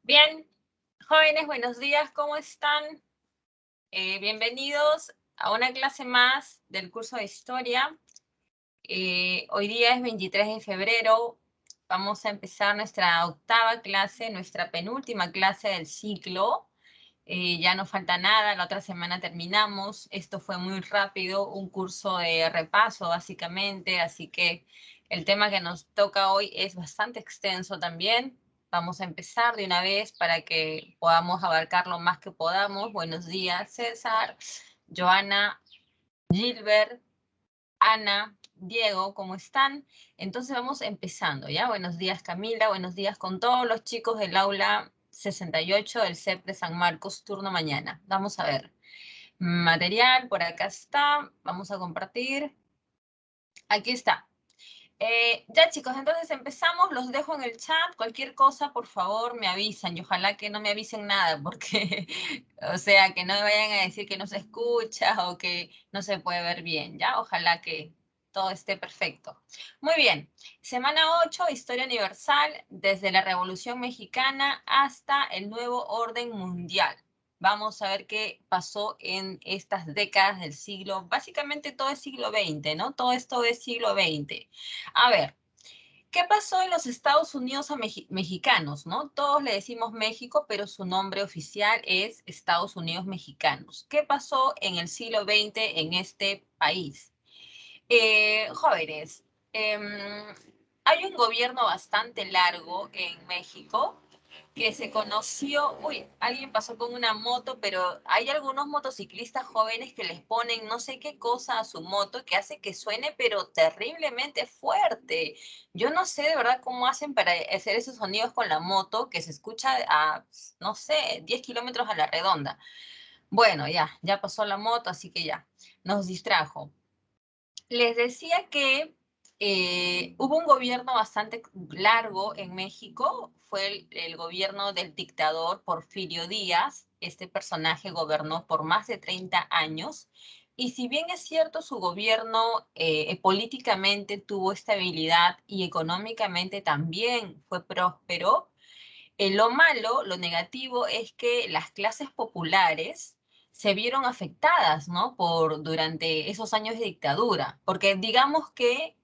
Bien, jóvenes, buenos días, ¿cómo están? Bienvenidos a una clase más del curso de Historia. Hoy día es 23 de febrero, vamos a empezar nuestra octava clase, nuestra penúltima clase del ciclo. Ya no falta nada, la otra semana terminamos. Esto fue muy rápido, un curso de repaso básicamente, así que el tema que nos toca hoy es bastante extenso también. Vamos a empezar de una vez para que podamos abarcar lo más que podamos. Buenos días, César, Joana, Gilbert, Ana, Diego, ¿cómo están? Entonces vamos empezando, ¿ya? Buenos días, Camila, buenos días con todos los chicos del aula 68 del CEP de San Marcos, turno mañana. Vamos a ver. Material, por acá está. Vamos a compartir. Aquí está. Ya chicos, entonces empezamos, los dejo en el chat, cualquier cosa por favor me avisan y ojalá que no me avisen nada porque, o sea, que no me vayan a decir que no se escucha o que no se puede ver bien, ¿ya? Ojalá que todo esté perfecto. Muy bien, semana 8, Historia Universal, desde la Revolución Mexicana hasta el nuevo orden mundial. Vamos a ver qué pasó en estas décadas del siglo, básicamente todo el siglo XX, ¿no? Todo esto es siglo XX. A ver, ¿qué pasó en los Estados Unidos mexicanos, no? Todos le decimos México, pero su nombre oficial es Estados Unidos Mexicanos. ¿Qué pasó en el siglo XX en este país? Jóvenes, hay un gobierno bastante largo en México que se conoció, uy, alguien pasó con una moto, pero hay algunos motociclistas jóvenes que les ponen no sé qué cosa a su moto que hace que suene, pero terriblemente fuerte. Yo no sé de verdad cómo hacen para hacer esos sonidos con la moto que se escucha a, no sé, 10 kilómetros a la redonda. Bueno, ya pasó la moto, así que ya, nos distrajo. Les decía que hubo un gobierno bastante largo en México, fue el gobierno del dictador Porfirio Díaz. Este personaje gobernó por más de 30 años y si bien es cierto su gobierno políticamente tuvo estabilidad y económicamente también fue próspero, lo malo, lo negativo es que las clases populares se vieron afectadas, ¿no? Durante esos años de dictadura, porque digamos que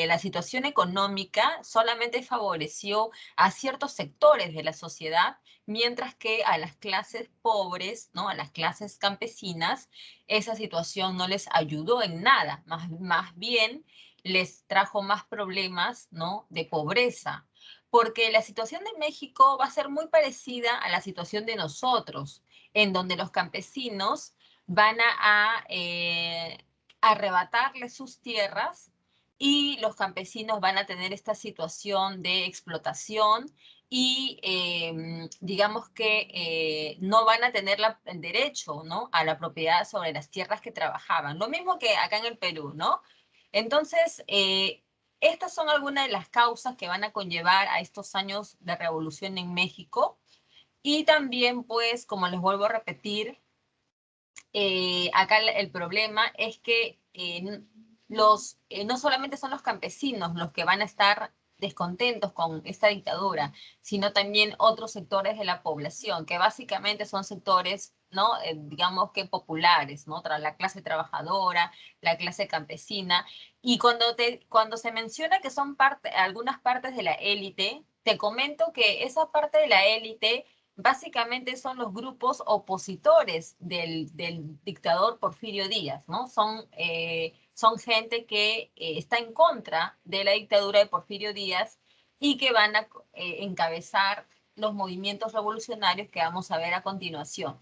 la situación económica solamente favoreció a ciertos sectores de la sociedad, mientras que a las clases pobres, ¿no? A las clases campesinas, esa situación no les ayudó en nada, más bien les trajo más problemas, ¿no? De pobreza porque la situación de México va a ser muy parecida a la situación de nosotros, en donde los campesinos van arrebatarle sus tierras y los campesinos van a tener esta situación de explotación y digamos que no van a tener el derecho, ¿no? A la propiedad sobre las tierras que trabajaban. Lo mismo que acá en el Perú, ¿no? Entonces, estas son algunas de las causas que van a conllevar a estos años de revolución en México. Y también, pues, como les vuelvo a repetir, acá el problema es que no solamente son los campesinos los que van a estar descontentos con esta dictadura, sino también otros sectores de la población, que básicamente son sectores, ¿no? Digamos que populares, ¿no? Tras la clase trabajadora, la clase campesina. Y cuando se menciona que son algunas partes de la élite, te comento que esa parte de la élite básicamente son los grupos opositores del dictador Porfirio Díaz, ¿no? Son gente que está en contra de la dictadura de Porfirio Díaz y que van a encabezar los movimientos revolucionarios que vamos a ver a continuación.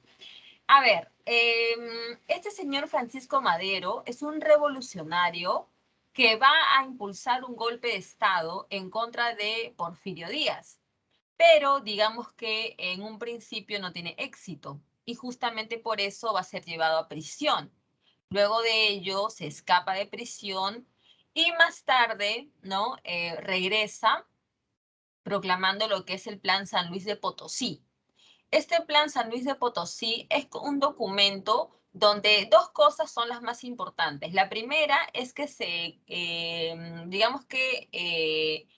A ver, este señor Francisco Madero es un revolucionario que va a impulsar un golpe de Estado en contra de Porfirio Díaz, pero digamos que en un principio no tiene éxito y justamente por eso va a ser llevado a prisión. Luego de ello se escapa de prisión y más tarde, ¿no? Regresa proclamando lo que es el Plan San Luis de Potosí. Este Plan San Luis de Potosí es un documento donde dos cosas son las más importantes. La primera es que digamos que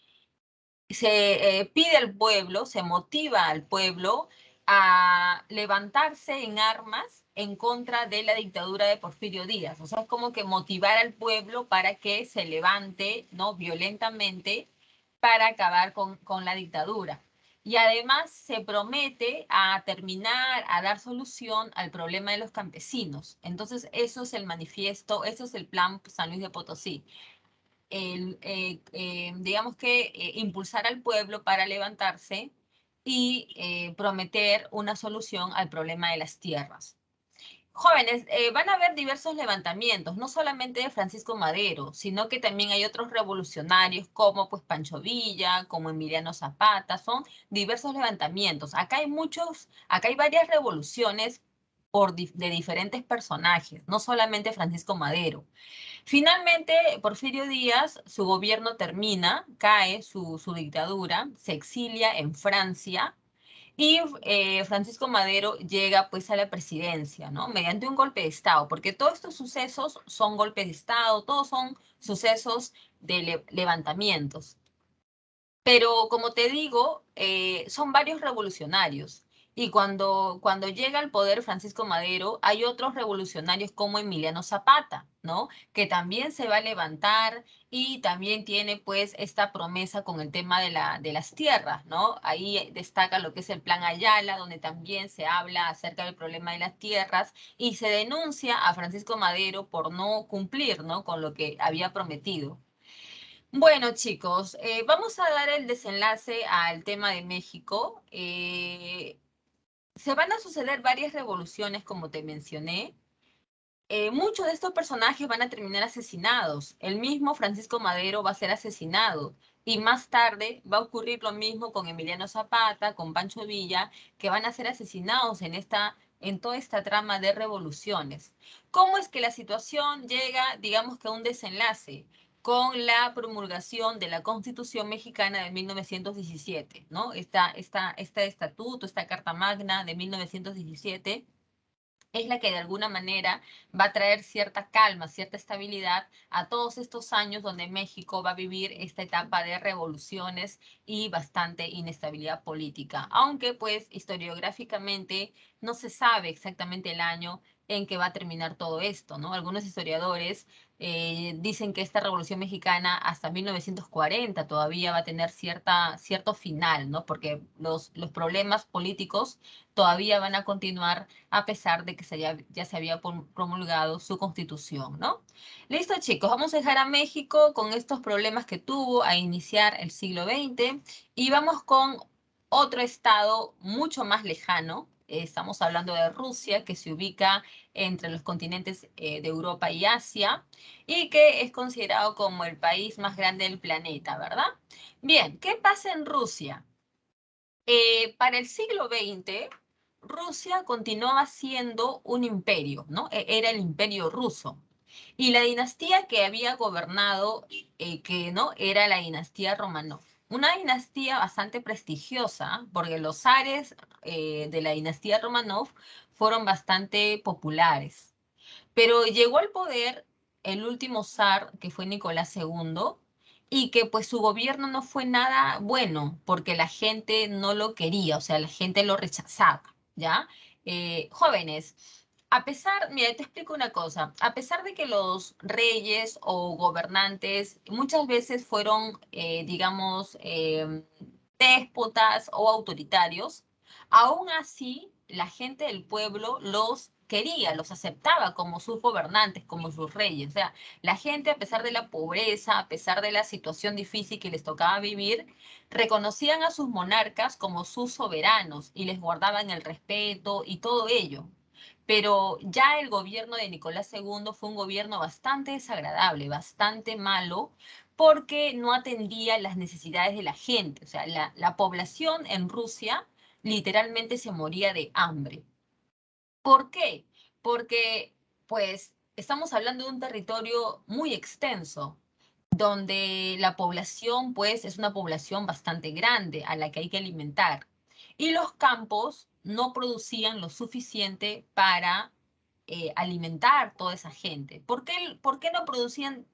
se pide al pueblo, se motiva al pueblo a levantarse en armas en contra de la dictadura de Porfirio Díaz. O sea, es como que motivar al pueblo para que se levante, ¿no?, violentamente para acabar con la dictadura. Y además se promete a terminar, a dar solución al problema de los campesinos. Entonces, eso es el manifiesto, eso es el plan San Luis de Potosí. Digamos que impulsar al pueblo para levantarse y prometer una solución al problema de las tierras. Jóvenes, van a haber diversos levantamientos, no solamente de Francisco Madero, sino que también hay otros revolucionarios como pues Pancho Villa, como Emiliano Zapata, son diversos levantamientos. Acá hay varias revoluciones de diferentes personajes, no solamente Francisco Madero. Finalmente, Porfirio Díaz, su gobierno termina, cae su dictadura, se exilia en Francia y Francisco Madero llega pues a la presidencia, ¿no? Mediante un golpe de Estado, porque todos estos sucesos son golpes de Estado, todos son sucesos de levantamientos. Pero como te digo, son varios revolucionarios. Y cuando llega al poder Francisco Madero, hay otros revolucionarios como Emiliano Zapata, ¿no? Que también se va a levantar y también tiene pues esta promesa con el tema de las tierras, ¿no? Ahí destaca lo que es el Plan Ayala, donde también se habla acerca del problema de las tierras y se denuncia a Francisco Madero por no cumplir, ¿no?, con lo que había prometido. Bueno, chicos, vamos a dar el desenlace al tema de México. Se van a suceder varias revoluciones, como te mencioné. Muchos de estos personajes van a terminar asesinados. El mismo Francisco Madero va a ser asesinado. Y más tarde va a ocurrir lo mismo con Emiliano Zapata, con Pancho Villa, que van a ser asesinados en toda esta trama de revoluciones. ¿Cómo es que la situación llega, digamos que a un desenlace? Con la promulgación de la Constitución Mexicana de 1917, ¿no? Este estatuto, esta Carta Magna de 1917 es la que de alguna manera va a traer cierta calma, cierta estabilidad a todos estos años donde México va a vivir esta etapa de revoluciones y bastante inestabilidad política, aunque pues historiográficamente no se sabe exactamente el año en que va a terminar todo esto, ¿no? Algunos historiadores dicen que esta Revolución Mexicana hasta 1940 todavía va a tener cierto final, ¿no? Porque los problemas políticos todavía van a continuar a pesar de que ya se había promulgado su constitución, ¿no? Listo, chicos, vamos a dejar a México con estos problemas que tuvo a iniciar el siglo XX y vamos con otro estado mucho más lejano. Estamos hablando de Rusia, que se ubica entre los continentes de Europa y Asia y que es considerado como el país más grande del planeta, ¿verdad? Bien, ¿qué pasa en Rusia? Para el siglo XX, Rusia continuaba siendo un imperio, ¿no? Era el imperio ruso. Y la dinastía que había gobernado, que no, era la dinastía Romanov. Una dinastía bastante prestigiosa, porque los zares de la dinastía Romanov fueron bastante populares. Pero llegó al poder el último zar, que fue Nicolás II, y que pues su gobierno no fue nada bueno, porque la gente no lo quería, o sea, la gente lo rechazaba, ¿ya? Jóvenes, a pesar, mira, te explico una cosa, a pesar de que los reyes o gobernantes muchas veces fueron, digamos, déspotas o autoritarios, aún así la gente del pueblo los quería, los aceptaba como sus gobernantes, como sus reyes. O sea, la gente, a pesar de la pobreza, a pesar de la situación difícil que les tocaba vivir, reconocían a sus monarcas como sus soberanos y les guardaban el respeto y todo ello. Pero ya el gobierno de Nicolás II fue un gobierno bastante desagradable, bastante malo, porque no atendía las necesidades de la gente. O sea, la población en Rusia literalmente se moría de hambre. ¿Por qué? Porque, pues, estamos hablando de un territorio muy extenso, donde la población, pues, es una población bastante grande a la que hay que alimentar. Y los campos no producían lo suficiente para alimentar toda esa gente. ¿Por qué no producían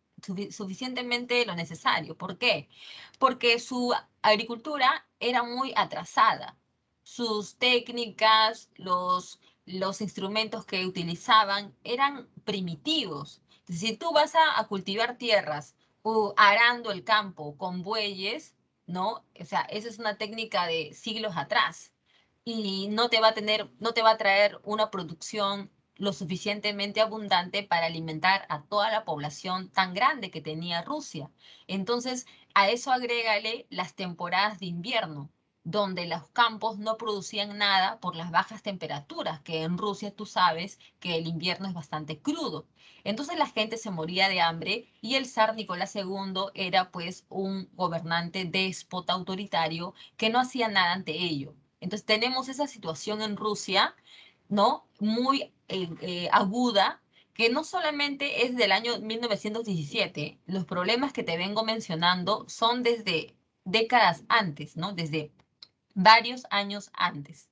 suficientemente lo necesario. ¿Por qué? Porque su agricultura era muy atrasada. Sus técnicas, los instrumentos que utilizaban eran primitivos. Si tú vas a cultivar tierras o arando el campo con bueyes, ¿no? O sea, esa es una técnica de siglos atrás y no te va a traer una producción lo suficientemente abundante para alimentar a toda la población tan grande que tenía Rusia. Entonces, a eso agrégale las temporadas de invierno, donde los campos no producían nada por las bajas temperaturas, que en Rusia tú sabes que el invierno es bastante crudo. Entonces la gente se moría de hambre y el zar Nicolás II era pues un gobernante déspota autoritario que no hacía nada ante ello. Entonces tenemos esa situación en Rusia, ¿no? Muy aguda, que no solamente es del año 1917, los problemas que te vengo mencionando son desde décadas antes, ¿no? Desde varios años antes.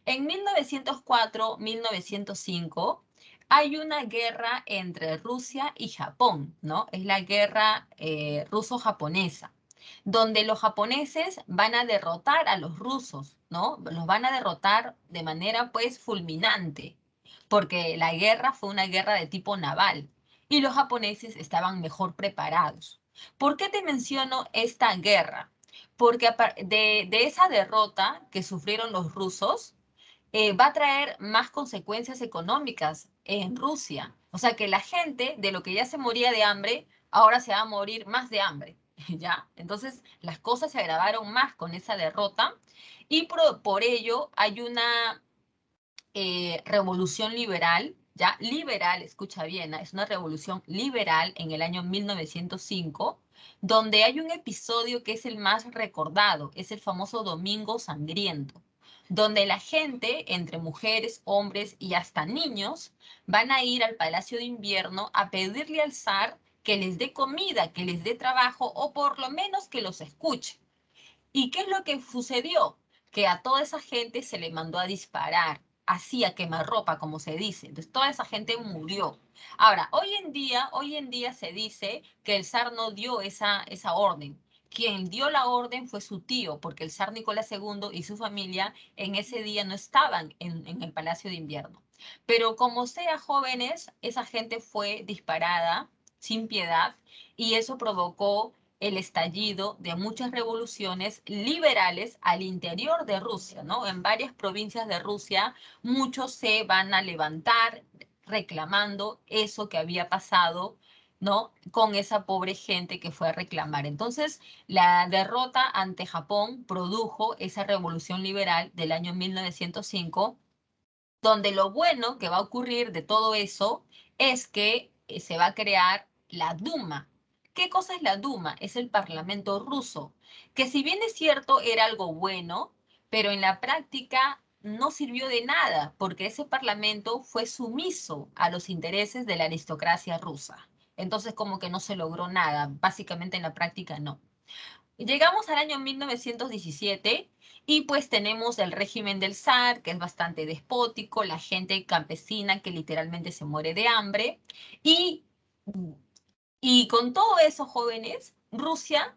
En 1904-1905 hay una guerra entre Rusia y Japón, ¿no? Es la guerra ruso-japonesa, donde los japoneses van a derrotar a los rusos, ¿no? Los van a derrotar de manera pues fulminante, porque la guerra fue una guerra de tipo naval y los japoneses estaban mejor preparados. ¿Por qué te menciono esta guerra? Porque de esa derrota que sufrieron los rusos, va a traer más consecuencias económicas en Rusia. O sea que la gente, de lo que ya se moría de hambre, ahora se va a morir más de hambre, ¿ya? Entonces las cosas se agravaron más con esa derrota y por ello hay una revolución liberal, ¿ya? Liberal, escucha bien, ¿eh? Es una revolución liberal en el año 1905, donde hay un episodio que es el más recordado, es el famoso Domingo Sangriento, donde la gente, entre mujeres, hombres y hasta niños, van a ir al Palacio de Invierno a pedirle al zar que les dé comida, que les dé trabajo o por lo menos que los escuche. ¿Y qué es lo que sucedió? Que a toda esa gente se le mandó a disparar, así a quemarropa, como se dice. Entonces, toda esa gente murió. Ahora, hoy en día se dice que el zar no dio esa orden. Quien dio la orden fue su tío, porque el zar Nicolás II y su familia en ese día no estaban en el Palacio de Invierno. Pero como sea, jóvenes, esa gente fue disparada sin piedad y eso provocó el estallido de muchas revoluciones liberales al interior de Rusia, ¿no? En varias provincias de Rusia, muchos se van a levantar reclamando eso que había pasado, ¿no? Con esa pobre gente que fue a reclamar. Entonces, la derrota ante Japón produjo esa revolución liberal del año 1905, donde lo bueno que va a ocurrir de todo eso es que se va a crear la Duma. ¿Qué cosa es la Duma? Es el Parlamento ruso, que si bien es cierto era algo bueno, pero en la práctica no sirvió de nada, porque ese Parlamento fue sumiso a los intereses de la aristocracia rusa. Entonces como que no se logró nada, básicamente en la práctica no. Llegamos al año 1917 y pues tenemos el régimen del zar, que es bastante despótico, la gente campesina que literalmente se muere de hambre. Y, y con todo eso, jóvenes, Rusia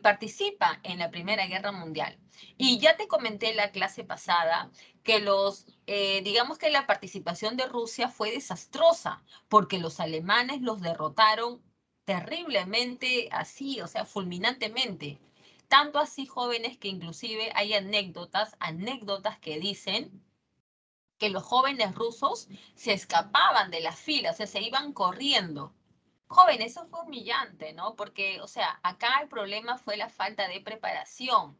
participa en la Primera Guerra Mundial. Y ya te comenté en la clase pasada que digamos que la participación de Rusia fue desastrosa, porque los alemanes los derrotaron terriblemente así, o sea, fulminantemente. Tanto así, jóvenes, que inclusive hay anécdotas que dicen que los jóvenes rusos se escapaban de las filas, o sea, se iban corriendo. Joven, eso fue humillante, ¿no? Porque, o sea, acá el problema fue la falta de preparación.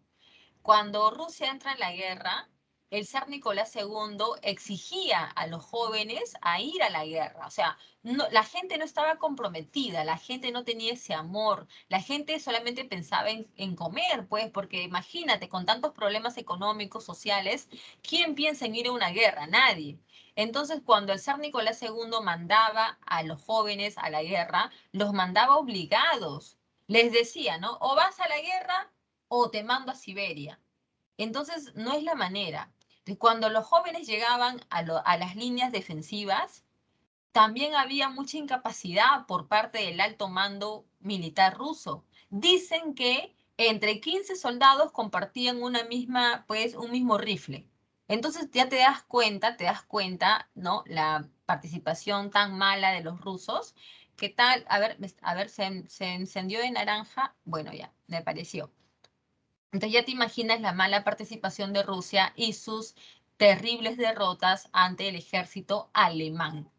Cuando Rusia entra en la guerra, el zar Nicolás II exigía a los jóvenes a ir a la guerra. O sea, la gente no estaba comprometida, la gente no tenía ese amor, la gente solamente pensaba en comer, pues, porque imagínate, con tantos problemas económicos, sociales, ¿quién piensa en ir a una guerra? Nadie. Entonces, cuando el zar Nicolás II mandaba a los jóvenes a la guerra, los mandaba obligados. Les decía, ¿no? O vas a la guerra o te mando a Siberia. Entonces, no es la manera. Cuando los jóvenes llegaban a las líneas defensivas, también había mucha incapacidad por parte del alto mando militar ruso. Dicen que entre 15 soldados compartían pues, un mismo rifle. Entonces ya te das cuenta, ¿no? La participación tan mala de los rusos. ¿Qué tal? A ver, se encendió de naranja. Bueno, ya, me pareció. Entonces ya te imaginas la mala participación de Rusia y sus terribles derrotas ante el ejército alemán.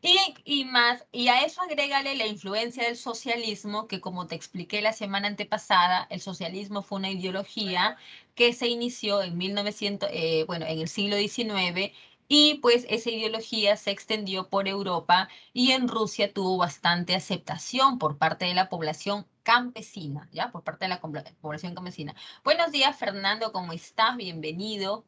Y a eso agrégale la influencia del socialismo, que como te expliqué la semana antepasada, el socialismo fue una ideología que se inició en 1900, bueno, en el siglo XIX, y pues esa ideología se extendió por Europa y en Rusia tuvo bastante aceptación por parte de la población campesina, ¿ya? Por parte de la población campesina. Buenos días, Fernando, ¿cómo estás? Bienvenido.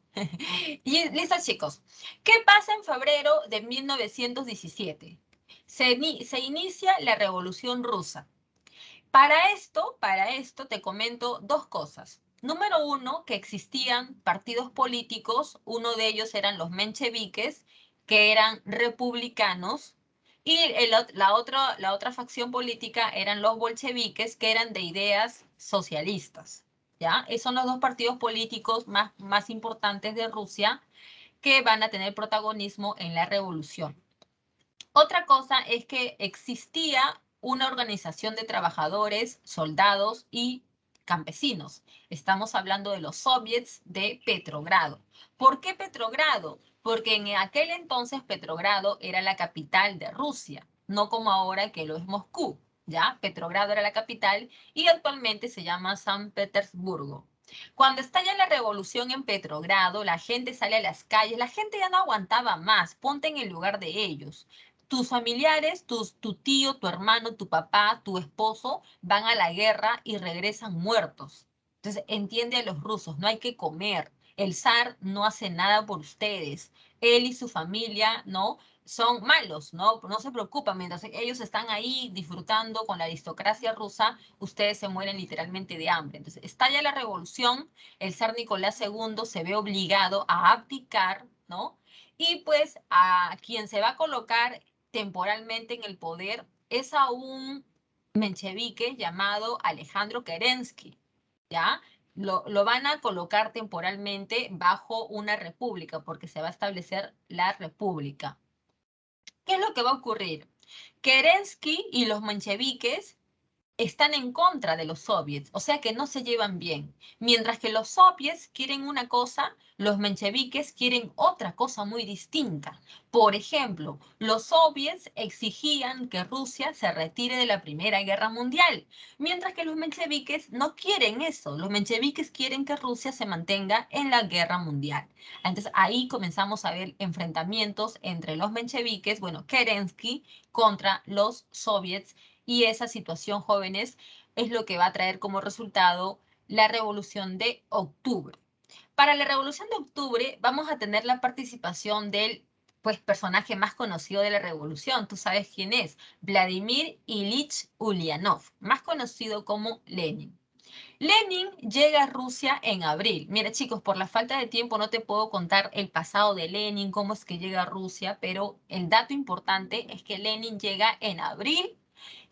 Y listo, chicos. ¿Qué pasa en febrero de 1917? Se inicia la Revolución Rusa. Para esto te comento dos cosas. Número uno, que existían partidos políticos, uno de ellos eran los mencheviques, que eran republicanos, y la otra facción política eran los bolcheviques, que eran de ideas socialistas. ¿Ya? Esos son los dos partidos políticos más importantes de Rusia que van a tener protagonismo en la revolución. Otra cosa es que existía una organización de trabajadores, soldados y campesinos. Estamos hablando de los soviets de Petrogrado. ¿Por qué Petrogrado? Porque en aquel entonces Petrogrado era la capital de Rusia, no como ahora que lo es Moscú. ¿Ya? Petrogrado era la capital y actualmente se llama San Petersburgo. Cuando estalla la revolución en Petrogrado, la gente sale a las calles, la gente ya no aguantaba más, ponte en el lugar de ellos. Tus familiares, tu tío, tu hermano, tu papá, tu esposo van a la guerra y regresan muertos. Entonces, entiende a los rusos, no hay que comer. El zar no hace nada por ustedes. Él y su familia, ¿no? Son malos, ¿no? No se preocupan. Mientras ellos están ahí disfrutando con la aristocracia rusa, ustedes se mueren literalmente de hambre. Entonces, estalla la revolución, el zar Nicolás II se ve obligado a abdicar, ¿no? Y pues a quien se va a colocar temporalmente en el poder es a un menchevique llamado Alejandro Kerensky, ¿ya? Lo van a colocar temporalmente bajo una república, porque se va a establecer la república. ¿Qué es lo que va a ocurrir? Kerensky y los mencheviques están en contra de los soviets, o sea que no se llevan bien. Mientras que los soviets quieren una cosa, los mencheviques quieren otra cosa muy distinta. Por ejemplo, los soviets exigían que Rusia se retire de la Primera Guerra Mundial, mientras que los mencheviques no quieren eso. Los mencheviques quieren que Rusia se mantenga en la Guerra Mundial. Entonces ahí comenzamos a ver enfrentamientos entre los mencheviques, bueno, Kerensky contra los soviets, y esa situación, jóvenes, es lo que va a traer como resultado la Revolución de Octubre. Para la Revolución de Octubre vamos a tener la participación del pues, personaje más conocido de la Revolución. Tú sabes quién es, Vladimir Ilich Ulyanov, más conocido como Lenin. Lenin llega a Rusia en abril. Mira, chicos, por la falta de tiempo no te puedo contar el pasado de Lenin, cómo es que llega a Rusia, pero el dato importante es que Lenin llega en abril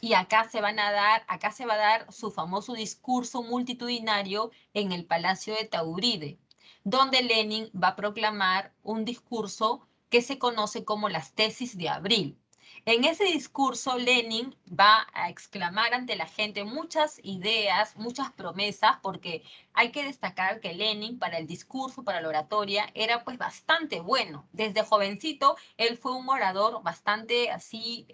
y acá se va a dar su famoso discurso multitudinario en el Palacio de Tauride, donde Lenin va a proclamar un discurso que se conoce como las tesis de abril. En ese discurso, Lenin va a exclamar ante la gente muchas ideas, muchas promesas, porque hay que destacar que Lenin para el discurso, para la oratoria, era pues bastante bueno. Desde jovencito, él fue un orador bastante así,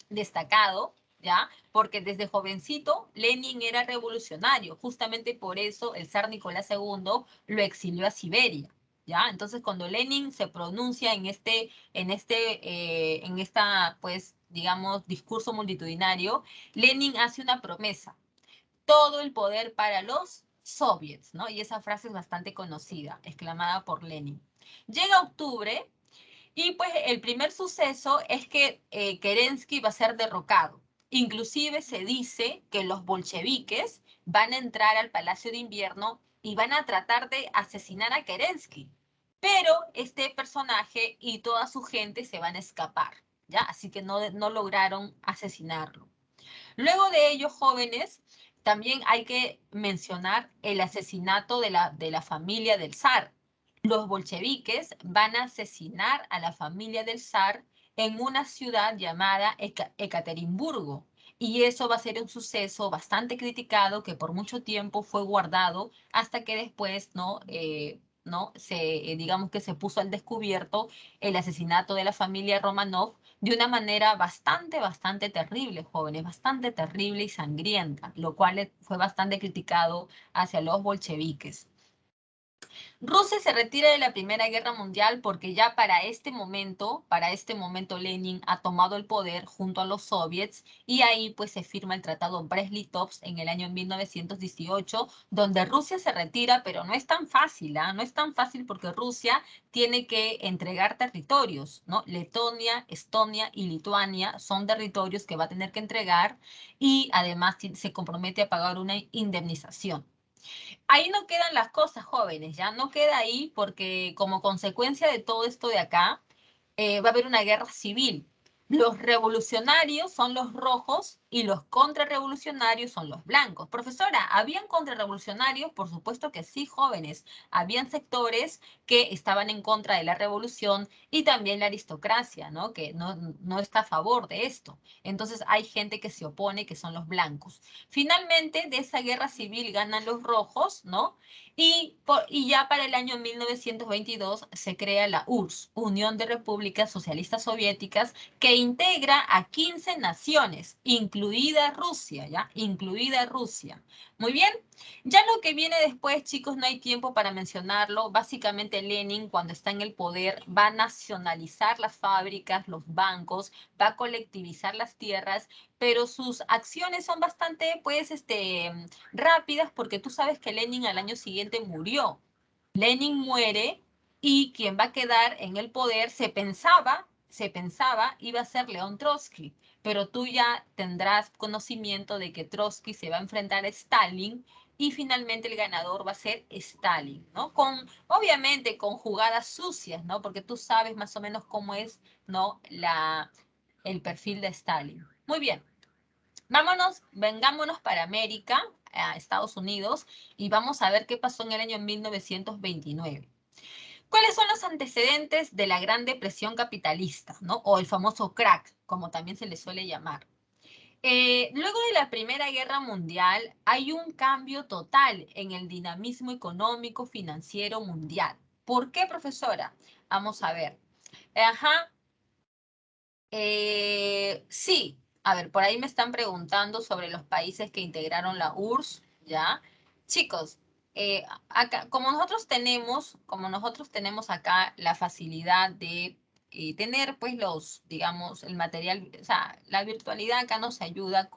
destacado, ¿ya? Porque desde jovencito Lenin era revolucionario, justamente por eso el zar Nicolás II lo exilió a Siberia, ¿ya? Entonces cuando Lenin se pronuncia en esta, pues, digamos, discurso multitudinario, Lenin hace una promesa: todo el poder para los soviets, ¿no? Y esa frase es bastante conocida, exclamada por Lenin. Llega octubre y pues el primer suceso es que Kerensky va a ser derrocado. Inclusive se dice que los bolcheviques van a entrar al Palacio de Invierno y van a tratar de asesinar a Kerensky. pero este personaje y toda su gente se van a escapar, ¿ya? Así que no lograron asesinarlo. Luego de ello, jóvenes, también hay que mencionar el asesinato de la familia del zar. Los bolcheviques van a asesinar a la familia del zar en una ciudad llamada Ekaterimburgo. Y eso va a ser un suceso bastante criticado que por mucho tiempo fue guardado hasta que después, digamos que se puso al descubierto el asesinato de la familia Romanov de una manera bastante terrible, jóvenes, bastante terrible y sangrienta, lo cual fue bastante criticado hacia los bolcheviques. Rusia se retira de la Primera Guerra Mundial porque ya para este momento Lenin ha tomado el poder junto a los soviets y ahí pues se firma el Tratado Brest-Litovsk en el año 1918, donde Rusia se retira, pero no es tan fácil, ¿ah? No es tan fácil porque Rusia tiene que entregar territorios, ¿no? Letonia, Estonia y Lituania son territorios que va a tener que entregar y además se compromete a pagar una indemnización. Ahí no quedan las cosas, jóvenes, ya no queda ahí porque como consecuencia de todo esto de acá, va a haber una guerra civil. Los revolucionarios son los rojos y los contrarrevolucionarios son los blancos. Profesora, ¿habían contrarrevolucionarios? Por supuesto que sí, jóvenes. Habían sectores que estaban en contra de la revolución y también la aristocracia, ¿no? Que no está a favor de esto. Entonces hay gente que se opone, que son los blancos. Finalmente, de esa guerra civil ganan los rojos, ¿no? Y ya para el año 1922 se crea la URSS, Unión de Repúblicas Socialistas Soviéticas, que integra a 15 naciones, incluida Rusia, ¿ya? Incluida Rusia. Muy bien. Ya lo que viene después, chicos, no hay tiempo para mencionarlo. Básicamente Lenin, cuando está en el poder, va a nacionalizar las fábricas, los bancos, va a colectivizar las tierras, pero sus acciones son bastante, pues, rápidas porque tú sabes que Lenin al año siguiente murió. Lenin muere y quien va a quedar en el poder iba a ser León Trotsky, pero tú ya tendrás conocimiento de que Trotsky se va a enfrentar a Stalin y finalmente el ganador va a ser Stalin, ¿no? Obviamente con jugadas sucias, ¿no? Porque tú sabes más o menos cómo es, ¿no? El perfil de Stalin. Muy bien. Vengámonos para América, a Estados Unidos, y vamos a ver qué pasó en el año 1929. ¿Cuáles son los antecedentes de la Gran Depresión capitalista, ¿no? O el famoso crack, como también se le suele llamar? Luego de la Primera Guerra Mundial hay un cambio total en el dinamismo económico financiero mundial. ¿Por qué, profesora? Vamos a ver. Ajá, sí, a ver, por ahí me están preguntando sobre los países que integraron la URSS, ¿ya? Chicos, acá, como nosotros tenemos acá la facilidad de tener, pues, digamos, el material, o sea, la virtualidad acá nos ayuda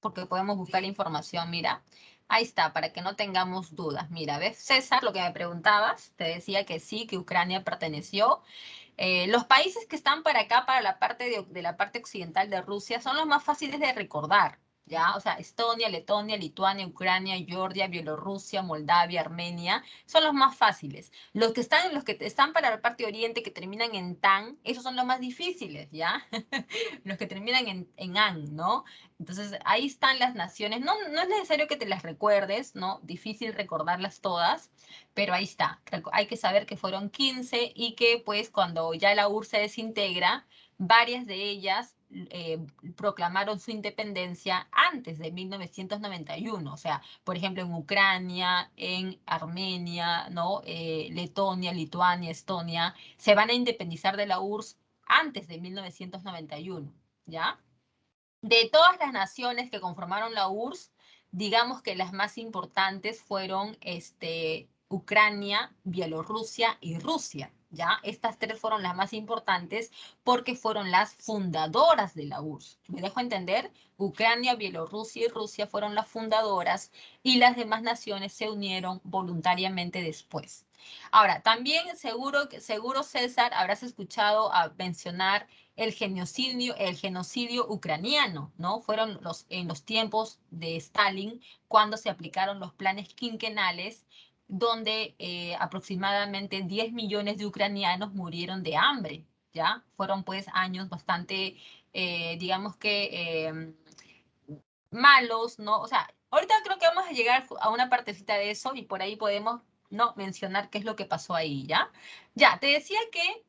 porque podemos buscar información, mira. Ahí está, para que no tengamos dudas. Mira, ¿ves, César, lo que me preguntabas? Te decía que sí, que Ucrania perteneció. Los países que están para acá, para la parte de la parte occidental de Rusia, son los más fáciles de recordar, ¿ya? O sea, Estonia, Letonia, Lituania, Ucrania, Georgia, Bielorrusia, Moldavia, Armenia, son los más fáciles. Los que están para la parte oriente, que terminan en tan, esos son los más difíciles, ¿ya? Los que terminan en an, ¿no? Entonces, ahí están las naciones. No es necesario que te las recuerdes, ¿no? Difícil recordarlas todas, pero ahí está. Hay que saber que fueron 15 y que pues cuando ya la URSS se desintegra, varias de ellas proclamaron su independencia antes de 1991. O sea, por ejemplo, en Ucrania, en Armenia, ¿no? Letonia, Lituania, Estonia, se van a independizar de la URSS antes de 1991, ¿ya? De todas las naciones que conformaron la URSS, digamos que las más importantes fueron Ucrania, Bielorrusia y Rusia, ¿ya? Estas tres fueron las más importantes porque fueron las fundadoras de la URSS. ¿Me dejo entender? Ucrania, Bielorrusia y Rusia fueron las fundadoras y las demás naciones se unieron voluntariamente después. Ahora, también seguro César, habrás escuchado mencionar el genocidio ucraniano, ¿no? En los tiempos de Stalin cuando se aplicaron los planes quinquenales donde aproximadamente 10 millones de ucranianos murieron de hambre, ¿ya? Fueron pues años bastante, digamos que malos, ¿no? O sea, ahorita creo que vamos a llegar a una partecita de eso y por ahí podemos, ¿no? Mencionar qué es lo que pasó ahí, ¿ya? Ya, te decía que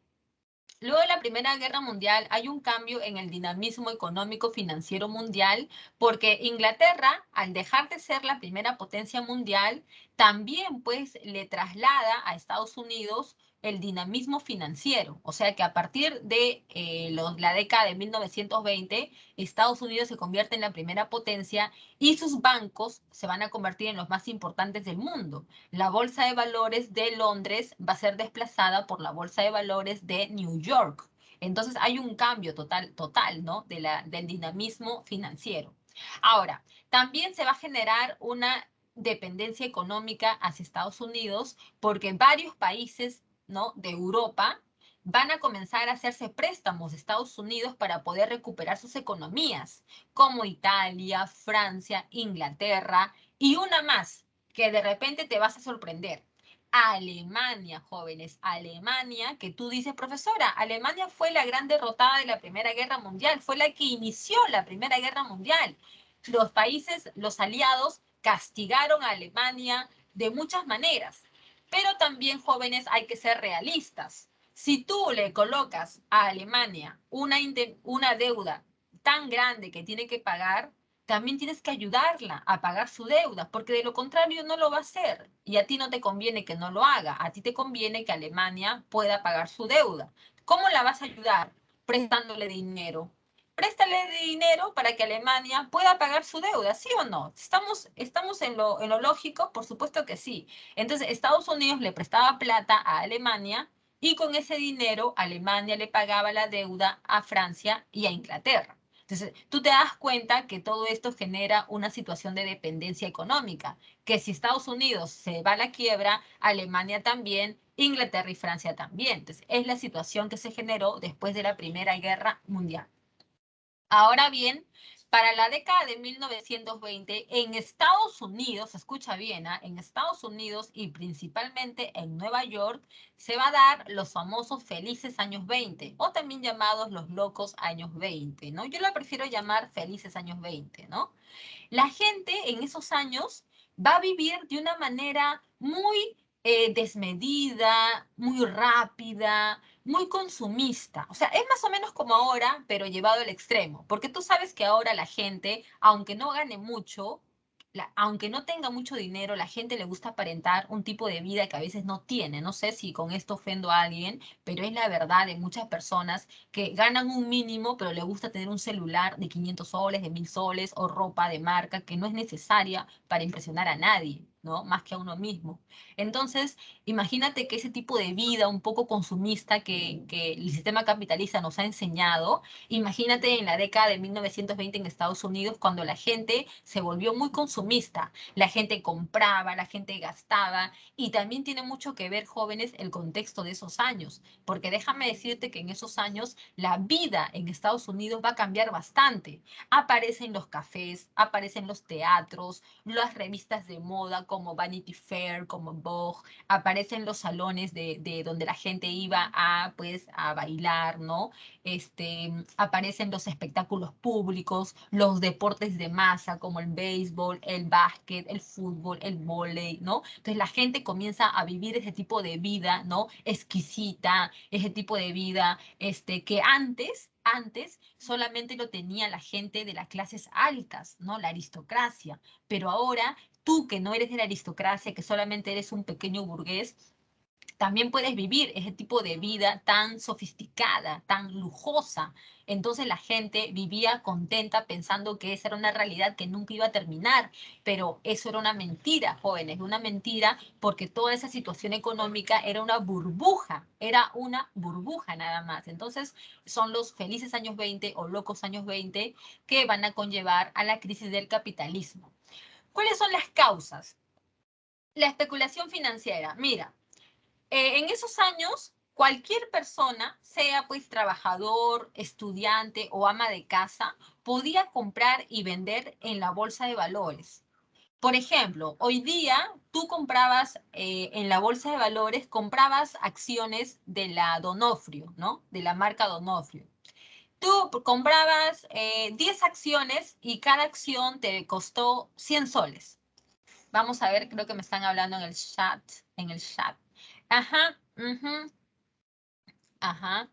luego de la Primera Guerra Mundial hay un cambio en el dinamismo económico financiero mundial porque Inglaterra, al dejar de ser la primera potencia mundial, también pues le traslada a Estados Unidos el dinamismo financiero. O sea que a partir de la década de 1920, Estados Unidos se convierte en la primera potencia y sus bancos se van a convertir en los más importantes del mundo. La bolsa de valores de Londres va a ser desplazada por la bolsa de valores de New York. Entonces hay un cambio total, ¿no? Del dinamismo financiero. Ahora, también se va a generar una dependencia económica hacia Estados Unidos porque varios países, ¿no? De Europa van a comenzar a hacerse préstamos de Estados Unidos para poder recuperar sus economías, como Italia, Francia, Inglaterra y una más, que de repente te vas a sorprender. Alemania, jóvenes, Alemania, que tú dices, profesora, Alemania fue la gran derrotada de la Primera Guerra Mundial, fue la que inició la Primera Guerra Mundial. Los países, los aliados, castigaron a Alemania de muchas maneras, pero también, jóvenes, hay que ser realistas. Si tú le colocas a Alemania una deuda tan grande que tiene que pagar, también tienes que ayudarla a pagar su deuda, porque de lo contrario no lo va a hacer. Y a ti no te conviene que no lo haga, a ti te conviene que Alemania pueda pagar su deuda. ¿Cómo la vas a ayudar? Prestándole dinero. Préstale dinero para que Alemania pueda pagar su deuda, ¿sí o no? Estamos en lo lógico, por supuesto que sí. Entonces, Estados Unidos le prestaba plata a Alemania y con ese dinero Alemania le pagaba la deuda a Francia y a Inglaterra. Entonces, tú te das cuenta que todo esto genera una situación de dependencia económica, que si Estados Unidos se va a la quiebra, Alemania también, Inglaterra y Francia también. Entonces, es la situación que se generó después de la Primera Guerra Mundial. Ahora bien, para la década de 1920, en Estados Unidos, escucha bien, ¿eh? En Estados Unidos y principalmente en Nueva York, se va a dar los famosos felices años 20, o también llamados los locos años 20, ¿no? Yo la prefiero llamar felices años 20, ¿no? La gente en esos años va a vivir de una manera muy desmedida, muy rápida, muy consumista. O sea, es más o menos como ahora, pero llevado al extremo. Porque tú sabes que ahora la gente, aunque no gane mucho, aunque no tenga mucho dinero, la gente le gusta aparentar un tipo de vida que a veces no tiene. No sé si con esto ofendo a alguien, pero es la verdad de muchas personas que ganan un mínimo, pero le gusta tener un celular de 500 soles, de 1000 soles o ropa de marca que no es necesaria para impresionar a nadie, ¿no? Más que a uno mismo. Entonces, imagínate que ese tipo de vida un poco consumista que el sistema capitalista nos ha enseñado, imagínate en la década de 1920 en Estados Unidos, cuando la gente se volvió muy consumista, la gente compraba, la gente gastaba, y también tiene mucho que ver, jóvenes, el contexto de esos años, porque déjame decirte que en esos años la vida en Estados Unidos va a cambiar bastante. Aparecen los cafés, aparecen los teatros, las revistas de moda como Vanity Fair, como Vogue, aparecen los salones de donde la gente iba a, pues, a bailar, ¿no? Aparecen los espectáculos públicos, los deportes de masa como el béisbol, el básquet, el fútbol, el vóley, ¿no? Entonces la gente comienza a vivir ese tipo de vida, ¿no? Exquisita, ese tipo de vida, que antes solamente lo tenía la gente de las clases altas, ¿no? La aristocracia. Pero ahora, tú que no eres de la aristocracia, que solamente eres un pequeño burgués, también puedes vivir ese tipo de vida tan sofisticada, tan lujosa. Entonces la gente vivía contenta pensando que esa era una realidad que nunca iba a terminar, pero eso era una mentira, jóvenes, una mentira porque toda esa situación económica era una burbuja nada más. Entonces son los felices años 20 o locos años 20 que van a conllevar a la crisis del capitalismo. ¿Cuáles son las causas? La especulación financiera. Mira, en esos años, cualquier persona, sea pues trabajador, estudiante o ama de casa, podía comprar y vender en la bolsa de valores. Por ejemplo, hoy día tú comprabas en la bolsa de valores, comprabas acciones de la Donofrio, ¿no? De la marca Donofrio. Tú comprabas 10 acciones y cada acción te costó 100 soles. Vamos a ver, creo que me están hablando en el chat, en el chat. Ajá, ajá.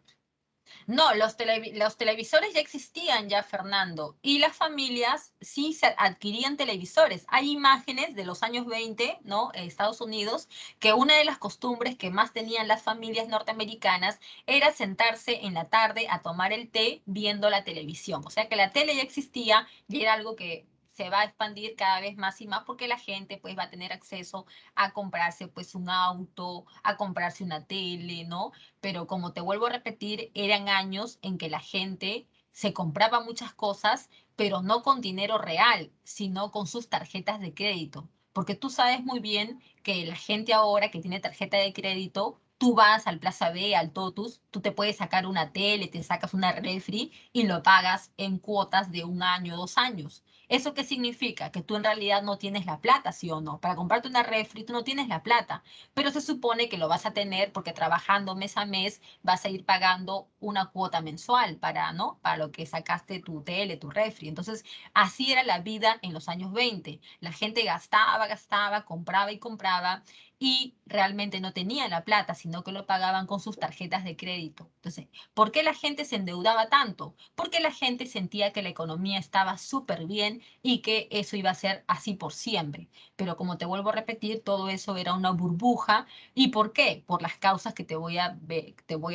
No, los televisores ya existían ya, Fernando, y las familias sí se adquirían televisores. Hay imágenes de los años 20, ¿no? En Estados Unidos, que una de las costumbres que más tenían las familias norteamericanas era sentarse en la tarde a tomar el té viendo la televisión. O sea que la tele ya existía y era algo que se va a expandir cada vez más y más porque la gente pues va a tener acceso a comprarse pues un auto, a comprarse una tele, ¿no? Pero como te vuelvo a repetir, eran años en que la gente se compraba muchas cosas, pero no con dinero real, sino con sus tarjetas de crédito. Porque tú sabes muy bien que la gente ahora que tiene tarjeta de crédito, tú vas al Plaza B, al Totus, tú te puedes sacar una tele, te sacas una refri y lo pagas en cuotas de 1 año, 2 años. ¿Eso qué significa? Que tú en realidad no tienes la plata, ¿sí o no? Para comprarte una refri, tú no tienes la plata, pero se supone que lo vas a tener porque trabajando mes a mes vas a ir pagando una cuota mensual para, ¿no? Para lo que sacaste tu tele, tu refri. Entonces, así era la vida en los años 20. La gente gastaba, gastaba, compraba y compraba y realmente no tenían la plata, sino que lo pagaban con sus tarjetas de crédito. Entonces, ¿por qué la gente se endeudaba tanto? Porque la gente sentía que la economía estaba súper bien y que eso iba a ser así por siempre. Pero como te vuelvo a repetir, todo eso era una burbuja. ¿Y por qué? Por las causas que te voy a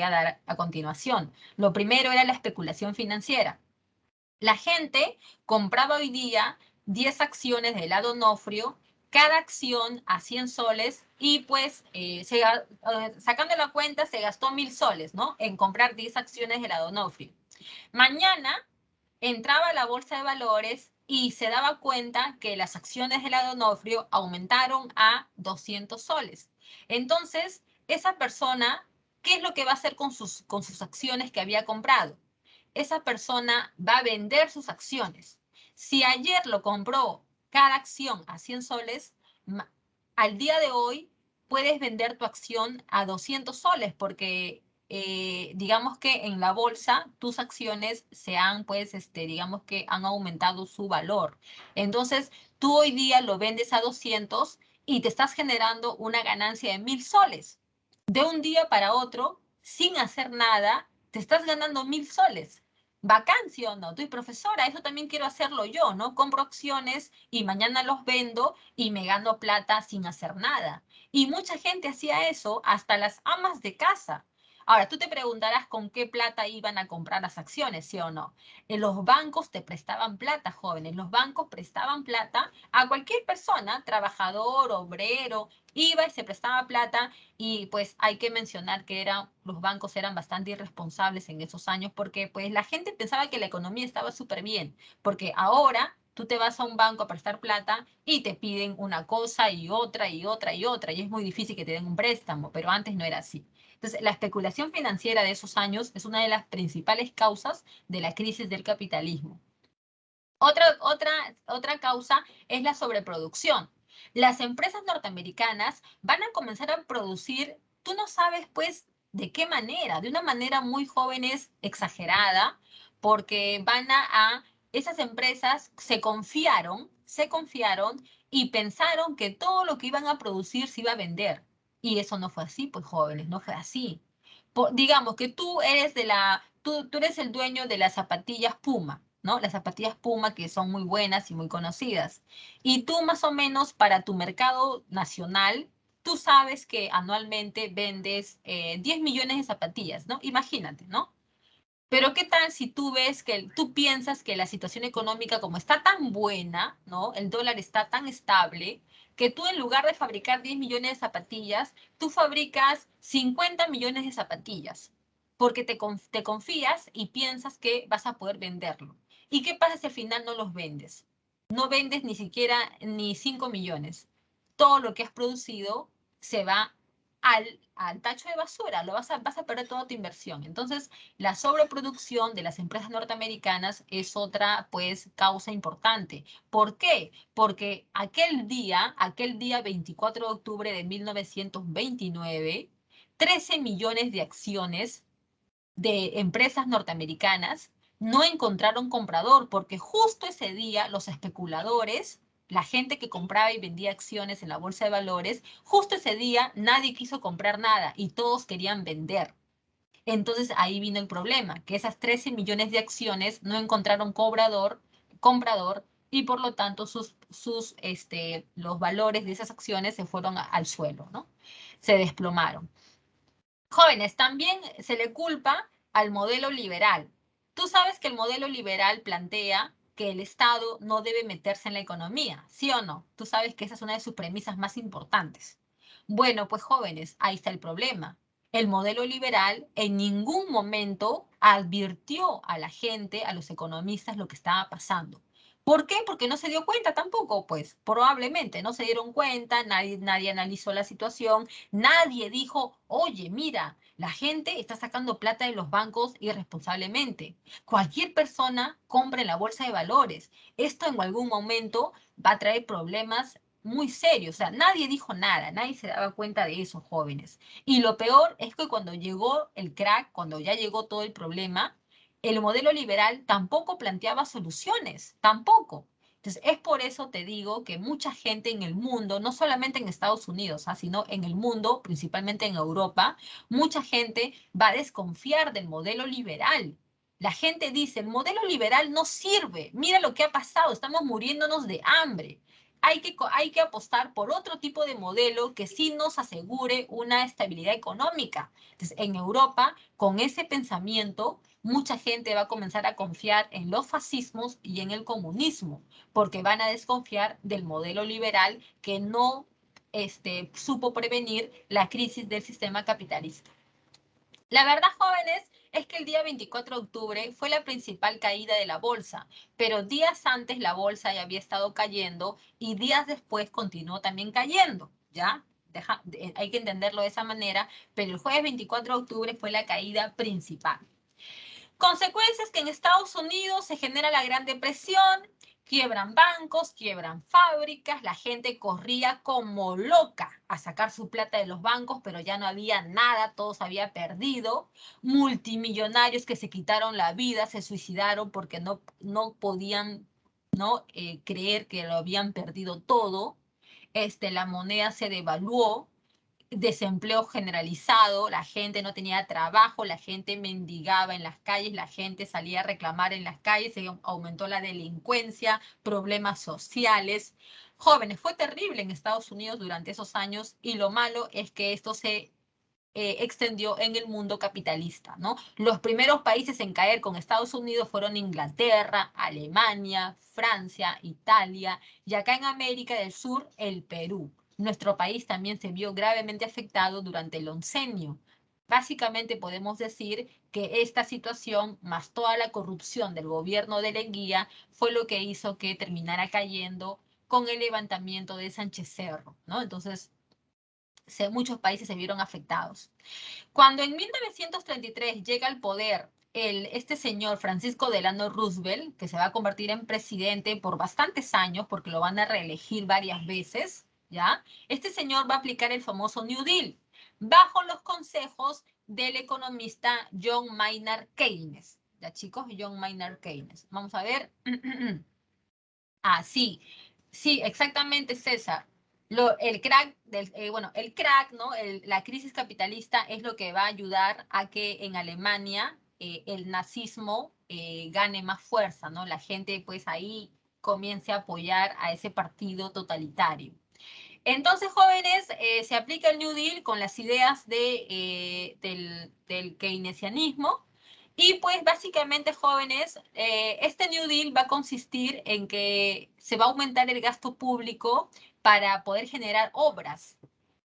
dar a continuación. Lo primero era la especulación financiera. La gente compraba hoy día 10 acciones del lado Donofrio, cada acción a 100 soles y pues sacando la cuenta se gastó 1000 soles, ¿no? En comprar 10 acciones del lado Donofrio. Mañana entraba a la bolsa de valores y se daba cuenta que las acciones de la Donofrio aumentaron a 200 soles. Entonces, esa persona, ¿qué es lo que va a hacer con sus acciones que había comprado? Esa persona va a vender sus acciones. Si ayer lo compró cada acción a 100 soles, al día de hoy puedes vender tu acción a 200 soles porque digamos que en la bolsa tus acciones se han, pues, digamos que han aumentado su valor. Entonces, tú hoy día lo vendes a 200 y te estás generando una ganancia de 1000 soles. De un día para otro, sin hacer nada, te estás ganando 1000 soles. Vacancia o no, tú y profesora, eso también quiero hacerlo yo, ¿no? Compro acciones y mañana los vendo y me gano plata sin hacer nada. Y mucha gente hacía eso, hasta las amas de casa. Ahora, tú te preguntarás con qué plata iban a comprar las acciones, ¿sí o no? Los bancos te prestaban plata, jóvenes. Los bancos prestaban plata a cualquier persona, trabajador, obrero, iba y se prestaba plata y pues hay que mencionar que los bancos eran bastante irresponsables en esos años porque pues la gente pensaba que la economía estaba súper bien, porque ahora tú te vas a un banco a prestar plata y te piden una cosa y otra y otra y otra y es muy difícil que te den un préstamo, pero antes no era así. Entonces, la especulación financiera de esos años es una de las principales causas de la crisis del capitalismo. Otra causa es la sobreproducción. Las empresas norteamericanas van a comenzar a producir, tú no sabes pues de qué manera, de una manera muy jóvenes, exagerada, porque esas empresas se confiaron y pensaron que todo lo que iban a producir se iba a vender. Y eso no fue así, pues jóvenes, no fue así. Digamos que tú eres el dueño de las zapatillas Puma, ¿no? Las zapatillas Puma que son muy buenas y muy conocidas. Y tú más o menos para tu mercado nacional, tú sabes que anualmente vendes 10 millones de zapatillas, ¿no? Imagínate, ¿no? Pero ¿qué tal si tú piensas que la situación económica como está tan buena, ¿no? El dólar está tan estable, que tú en lugar de fabricar 10 millones de zapatillas, tú fabricas 50 millones de zapatillas, porque te confías y piensas que vas a poder venderlo. ¿Y qué pasa si al final no los vendes? No vendes ni siquiera ni 5 millones. Todo lo que has producido se va al tacho de basura, vas a perder toda tu inversión. Entonces, la sobreproducción de las empresas norteamericanas es otra, pues, causa importante. ¿Por qué? Porque aquel día 24 de octubre de 1929, 13 millones de acciones de empresas norteamericanas no encontraron comprador porque justo ese día los especuladores, la gente que compraba y vendía acciones en la bolsa de valores, justo ese día nadie quiso comprar nada y todos querían vender. Entonces ahí vino el problema, que esas 13 millones de acciones no encontraron comprador y por lo tanto los valores de esas acciones se fueron al suelo, ¿no? Se desplomaron. Jóvenes, también se le culpa al modelo liberal. Tú sabes que el modelo liberal plantea que el Estado no debe meterse en la economía, ¿sí o no? Tú sabes que esa es una de sus premisas más importantes. Bueno, pues jóvenes, ahí está el problema. El modelo liberal en ningún momento advirtió a la gente, a los economistas, lo que estaba pasando. ¿Por qué? Porque no se dio cuenta tampoco, pues probablemente no se dieron cuenta, nadie analizó la situación. Nadie dijo, oye, mira, la gente está sacando plata de los bancos irresponsablemente. Cualquier persona compra en la bolsa de valores. Esto en algún momento va a traer problemas muy serios. O sea, nadie dijo nada, nadie se daba cuenta de eso, jóvenes. Y lo peor es que cuando llegó el crack, cuando ya llegó todo el problema, el modelo liberal tampoco planteaba soluciones, tampoco. Entonces, es por eso te digo que mucha gente en el mundo, no solamente en Estados Unidos, sino en el mundo, principalmente en Europa, mucha gente va a desconfiar del modelo liberal. La gente dice, el modelo liberal no sirve, mira lo que ha pasado, estamos muriéndonos de hambre. Hay que apostar por otro tipo de modelo que sí nos asegure una estabilidad económica. Entonces, en Europa, con ese pensamiento, mucha gente va a comenzar a confiar en los fascismos y en el comunismo porque van a desconfiar del modelo liberal que no supo prevenir la crisis del sistema capitalista. La verdad, jóvenes, es que el día 24 de octubre fue la principal caída de la bolsa, pero días antes la bolsa ya había estado cayendo y días después continuó también cayendo, ¿ya? Hay que entenderlo de esa manera, pero el jueves 24 de octubre fue la caída principal. Consecuencias que en Estados Unidos se genera la Gran Depresión, quiebran bancos, quiebran fábricas, la gente corría como loca a sacar su plata de los bancos, pero ya no había nada, todo se había perdido. Multimillonarios que se quitaron la vida, se suicidaron porque no podían creer que lo habían perdido todo. La moneda se devaluó, desempleo generalizado, la gente no tenía trabajo, la gente mendigaba en las calles, la gente salía a reclamar en las calles, se aumentó la delincuencia, problemas sociales. Jóvenes, fue terrible en Estados Unidos durante esos años y lo malo es que esto se extendió en el mundo capitalista, ¿no? Los primeros países en caer con Estados Unidos fueron Inglaterra, Alemania, Francia, Italia y acá en América del Sur, el Perú. Nuestro país también se vio gravemente afectado durante el oncenio. Básicamente podemos decir que esta situación, más toda la corrupción del gobierno de Leguía, fue lo que hizo que terminara cayendo con el levantamiento de Sánchez Cerro, ¿no? Entonces, muchos países se vieron afectados. Cuando en 1933 llega al poder este señor Francisco Delano Roosevelt, que se va a convertir en presidente por bastantes años, porque lo van a reelegir varias veces, ¿ya? Este señor va a aplicar el famoso New Deal, bajo los consejos del economista John Maynard Keynes. ¿Ya, chicos? John Maynard Keynes. Vamos a ver. Ah, sí. Sí, exactamente, César. El crack, ¿no? La crisis capitalista es lo que va a ayudar a que en Alemania el nazismo gane más fuerza, ¿no? La gente pues ahí comience a apoyar a ese partido totalitario. Entonces, jóvenes, se aplica el New Deal con las ideas del keynesianismo. Y pues básicamente, jóvenes, este New Deal va a consistir en que se va a aumentar el gasto público para poder generar obras.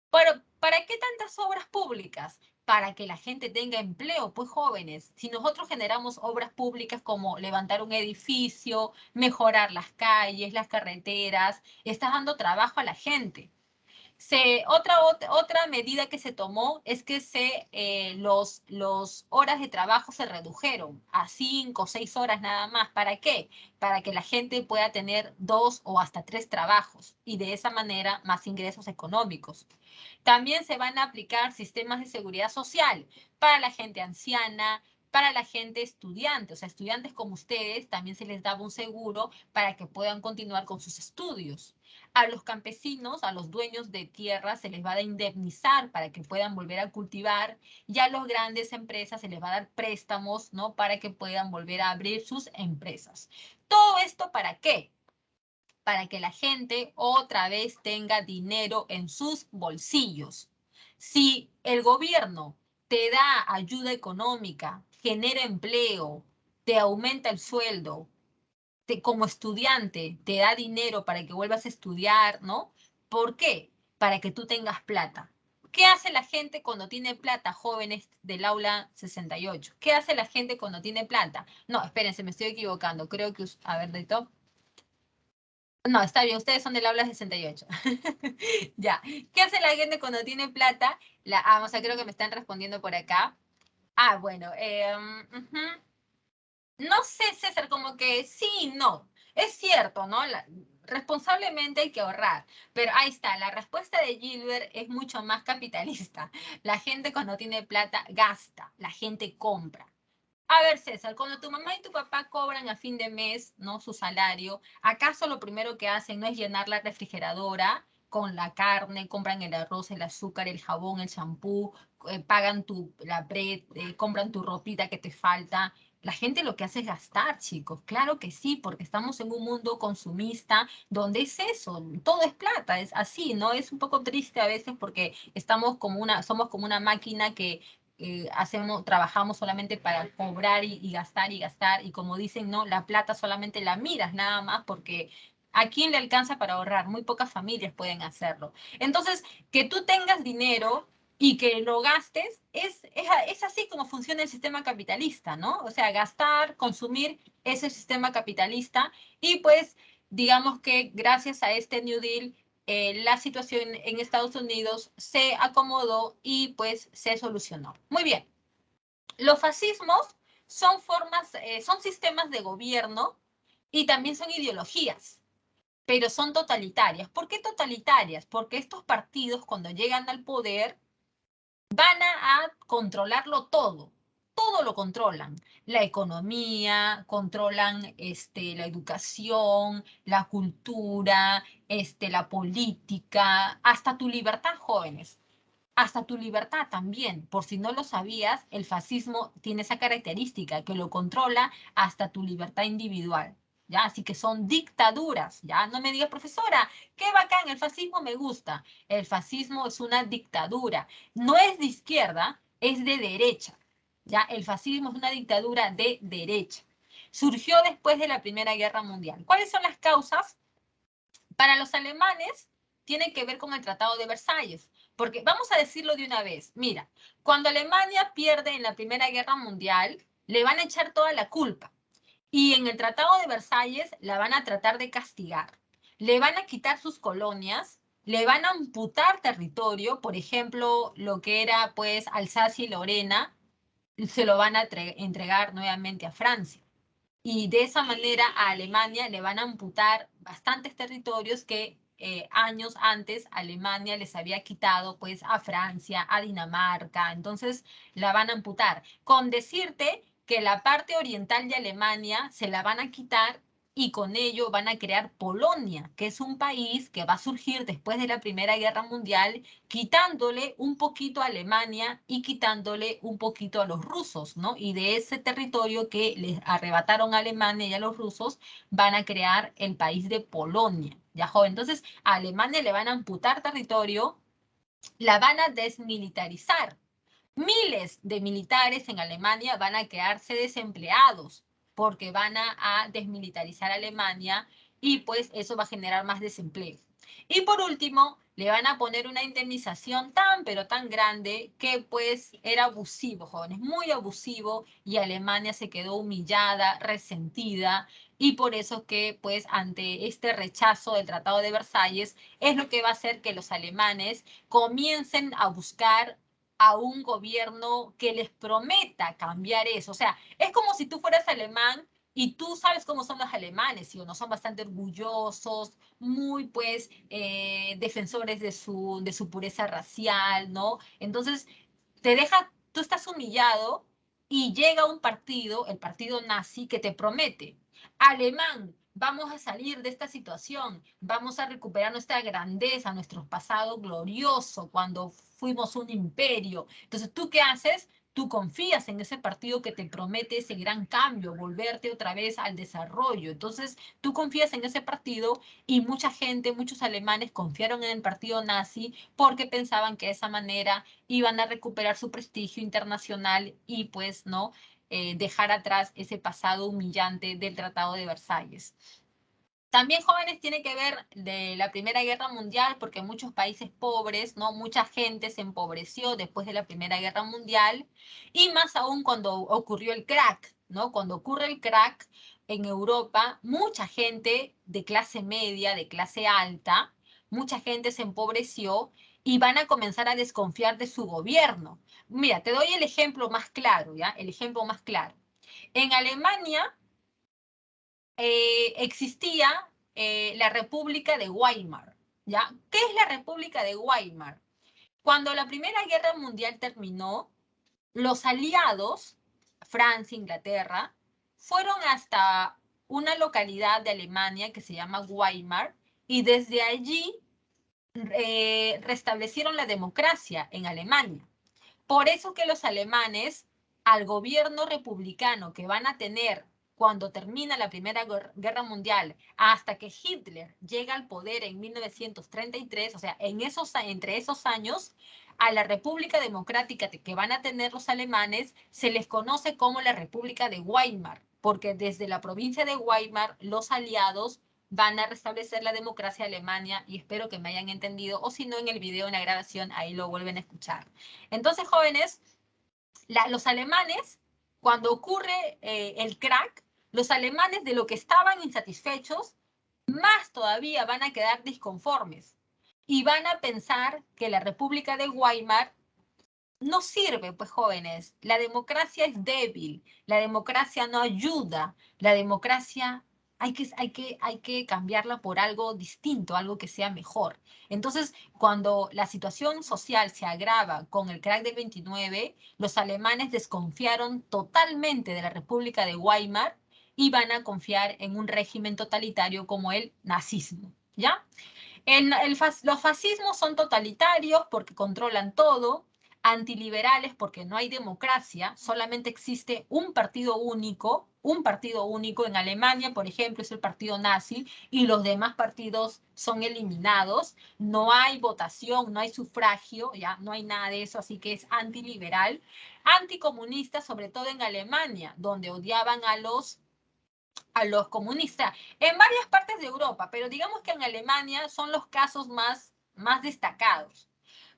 Pero, ¿para qué tantas obras públicas? Para que la gente tenga empleo, pues jóvenes. Si nosotros generamos obras públicas como levantar un edificio, mejorar las calles, las carreteras, estás dando trabajo a la gente. Otra medida que se tomó es que los horas de trabajo se redujeron a 5 o 6 horas nada más. ¿Para qué? Para que la gente pueda tener 2 o hasta 3 trabajos y de esa manera más ingresos económicos. También se van a aplicar sistemas de seguridad social para la gente anciana, para la gente estudiante, o sea, estudiantes como ustedes, también se les daba un seguro para que puedan continuar con sus estudios. A los campesinos, a los dueños de tierra, se les va a indemnizar para que puedan volver a cultivar y a las grandes empresas se les va a dar préstamos, ¿no? Para que puedan volver a abrir sus empresas. ¿Todo esto para qué? Para que la gente otra vez tenga dinero en sus bolsillos. Si el gobierno te da ayuda económica, genera empleo, te aumenta el sueldo, como estudiante te da dinero para que vuelvas a estudiar, ¿no? ¿Por qué? Para que tú tengas plata. ¿Qué hace la gente cuando tiene plata, jóvenes del aula 68? ¿Qué hace la gente cuando tiene plata? No, espérense, me estoy equivocando. Creo que, a ver, de top. No, está bien, ustedes son del aula 68. Ya. ¿Qué hace la gente cuando tiene plata? Vamos a creo que me están respondiendo por acá. Ah, bueno. No sé, César, como que sí, no. Es cierto, ¿no? Responsablemente hay que ahorrar. Pero ahí está, la respuesta de Gilbert es mucho más capitalista. La gente cuando tiene plata gasta, la gente compra. A ver, César, cuando tu mamá y tu papá cobran a fin de mes, ¿no? Su salario, ¿acaso lo primero que hacen no es llenar la refrigeradora con la carne, compran el arroz, el azúcar, el jabón, el champú, pagan la bread, compran tu ropita que te falta? La gente lo que hace es gastar, chicos. Claro que sí, porque estamos en un mundo consumista donde es eso, todo es plata, es así, ¿no? Es un poco triste a veces porque somos como una máquina que trabajamos solamente para cobrar y gastar y gastar, y como dicen, no, la plata solamente la miras nada más porque ¿a quién le alcanza para ahorrar? Muy pocas familias pueden hacerlo. Entonces, que tú tengas dinero y que lo gastes, es así como funciona el sistema capitalista, ¿no? O sea, gastar, consumir, es el sistema capitalista y pues digamos que gracias a este New Deal la situación en Estados Unidos se acomodó y pues se solucionó. Muy bien, los fascismos son sistemas de gobierno y también son ideologías, pero son totalitarias. ¿Por qué totalitarias? Porque estos partidos cuando llegan al poder van a controlarlo todo. Todo lo controlan. La economía, controlan la educación, la cultura, la política, hasta tu libertad, jóvenes. Hasta tu libertad también. Por si no lo sabías, el fascismo tiene esa característica que lo controla hasta tu libertad individual. ¿Ya? Así que son dictaduras, ¿ya? No me digas, profesora, qué bacán, el fascismo me gusta. El fascismo es una dictadura. No es de izquierda, es de derecha, ¿ya? El fascismo es una dictadura de derecha. Surgió después de la Primera Guerra Mundial. ¿Cuáles son las causas? Para los alemanes, tiene que ver con el Tratado de Versalles. Porque vamos a decirlo de una vez. Mira, cuando Alemania pierde en la Primera Guerra Mundial, le van a echar toda la culpa. Y en el Tratado de Versalles la van a tratar de castigar. Le van a quitar sus colonias, le van a amputar territorio, por ejemplo, lo que era pues Alsacia y Lorena, se lo van a entregar nuevamente a Francia. Y de esa manera a Alemania le van a amputar bastantes territorios que años antes Alemania les había quitado pues a Francia, a Dinamarca, entonces la van a amputar. Con decirte que la parte oriental de Alemania se la van a quitar y con ello van a crear Polonia, que es un país que va a surgir después de la Primera Guerra Mundial, quitándole un poquito a Alemania y quitándole un poquito a los rusos, ¿no? Y de ese territorio que les arrebataron a Alemania y a los rusos, van a crear el país de Polonia, ¿ya, joven? Entonces, a Alemania le van a amputar territorio, la van a desmilitarizar. Miles de militares en Alemania van a quedarse desempleados porque van a desmilitarizar Alemania y pues eso va a generar más desempleo. Y por último, le van a poner una indemnización tan pero tan grande que pues era abusivo, jóvenes, muy abusivo y Alemania se quedó humillada, resentida y por eso que, pues, ante este rechazo del Tratado de Versalles, es lo que va a hacer que los alemanes comiencen a buscar a un gobierno que les prometa cambiar eso. O sea, es como si tú fueras alemán y tú sabes cómo son los alemanes, ¿sí o no? Son bastante orgullosos, muy, pues, defensores de su pureza racial, ¿no? Entonces, tú estás humillado y llega un partido, el partido nazi, que te promete, alemán, vamos a salir de esta situación, vamos a recuperar nuestra grandeza, nuestro pasado glorioso, cuando fuimos un imperio. Entonces, ¿tú qué haces? Tú confías en ese partido que te promete ese gran cambio, volverte otra vez al desarrollo. Entonces, tú confías en ese partido y mucha gente, muchos alemanes confiaron en el partido nazi porque pensaban que de esa manera iban a recuperar su prestigio internacional y pues, ¿no? Dejar atrás ese pasado humillante del Tratado de Versalles. También, jóvenes, tiene que ver de la Primera Guerra Mundial, porque muchos países pobres, ¿no? Mucha gente se empobreció después de la Primera Guerra Mundial, y más aún cuando ocurrió el crack, ¿no? Cuando ocurre el crack en Europa, mucha gente de clase media, de clase alta, mucha gente se empobreció y van a comenzar a desconfiar de su gobierno. Mira, te doy el ejemplo más claro, ¿ya? El ejemplo más claro. En Alemania existía la República de Weimar, ¿ya? ¿Qué es la República de Weimar? Cuando la Primera Guerra Mundial terminó, los aliados, Francia, Inglaterra, fueron hasta una localidad de Alemania que se llama Weimar, y desde allí restablecieron la democracia en Alemania. Por eso que los alemanes, al gobierno republicano que van a tener cuando termina la Primera Guerra Mundial, hasta que Hitler llega al poder en 1933, o sea, entre esos años, a la República Democrática que van a tener los alemanes se les conoce como la República de Weimar, porque desde la provincia de Weimar los aliados van a restablecer la democracia de Alemania, y espero que me hayan entendido, o si no, en el video, en la grabación, ahí lo vuelven a escuchar. Entonces, jóvenes, los alemanes, cuando ocurre el crack, los alemanes, de lo que estaban insatisfechos, más todavía van a quedar disconformes y van a pensar que la República de Weimar no sirve. Pues, jóvenes, la democracia es débil, la democracia no ayuda, la democracia hay que cambiarla por algo distinto, algo que sea mejor. Entonces, cuando la situación social se agrava con el crack del 29, los alemanes desconfiaron totalmente de la República de Weimar y van a confiar en un régimen totalitario como el nazismo, ¿ya? Los fascismos son totalitarios porque controlan todo, antiliberales porque no hay democracia, solamente existe un partido único. En Alemania, por ejemplo, es el partido nazi, y los demás partidos son eliminados, no hay votación, no hay sufragio, ya no hay nada de eso, así que es antiliberal. Anticomunista, sobre todo en Alemania, donde odiaban a los comunistas en varias partes de Europa, pero digamos que en Alemania son los casos más destacados.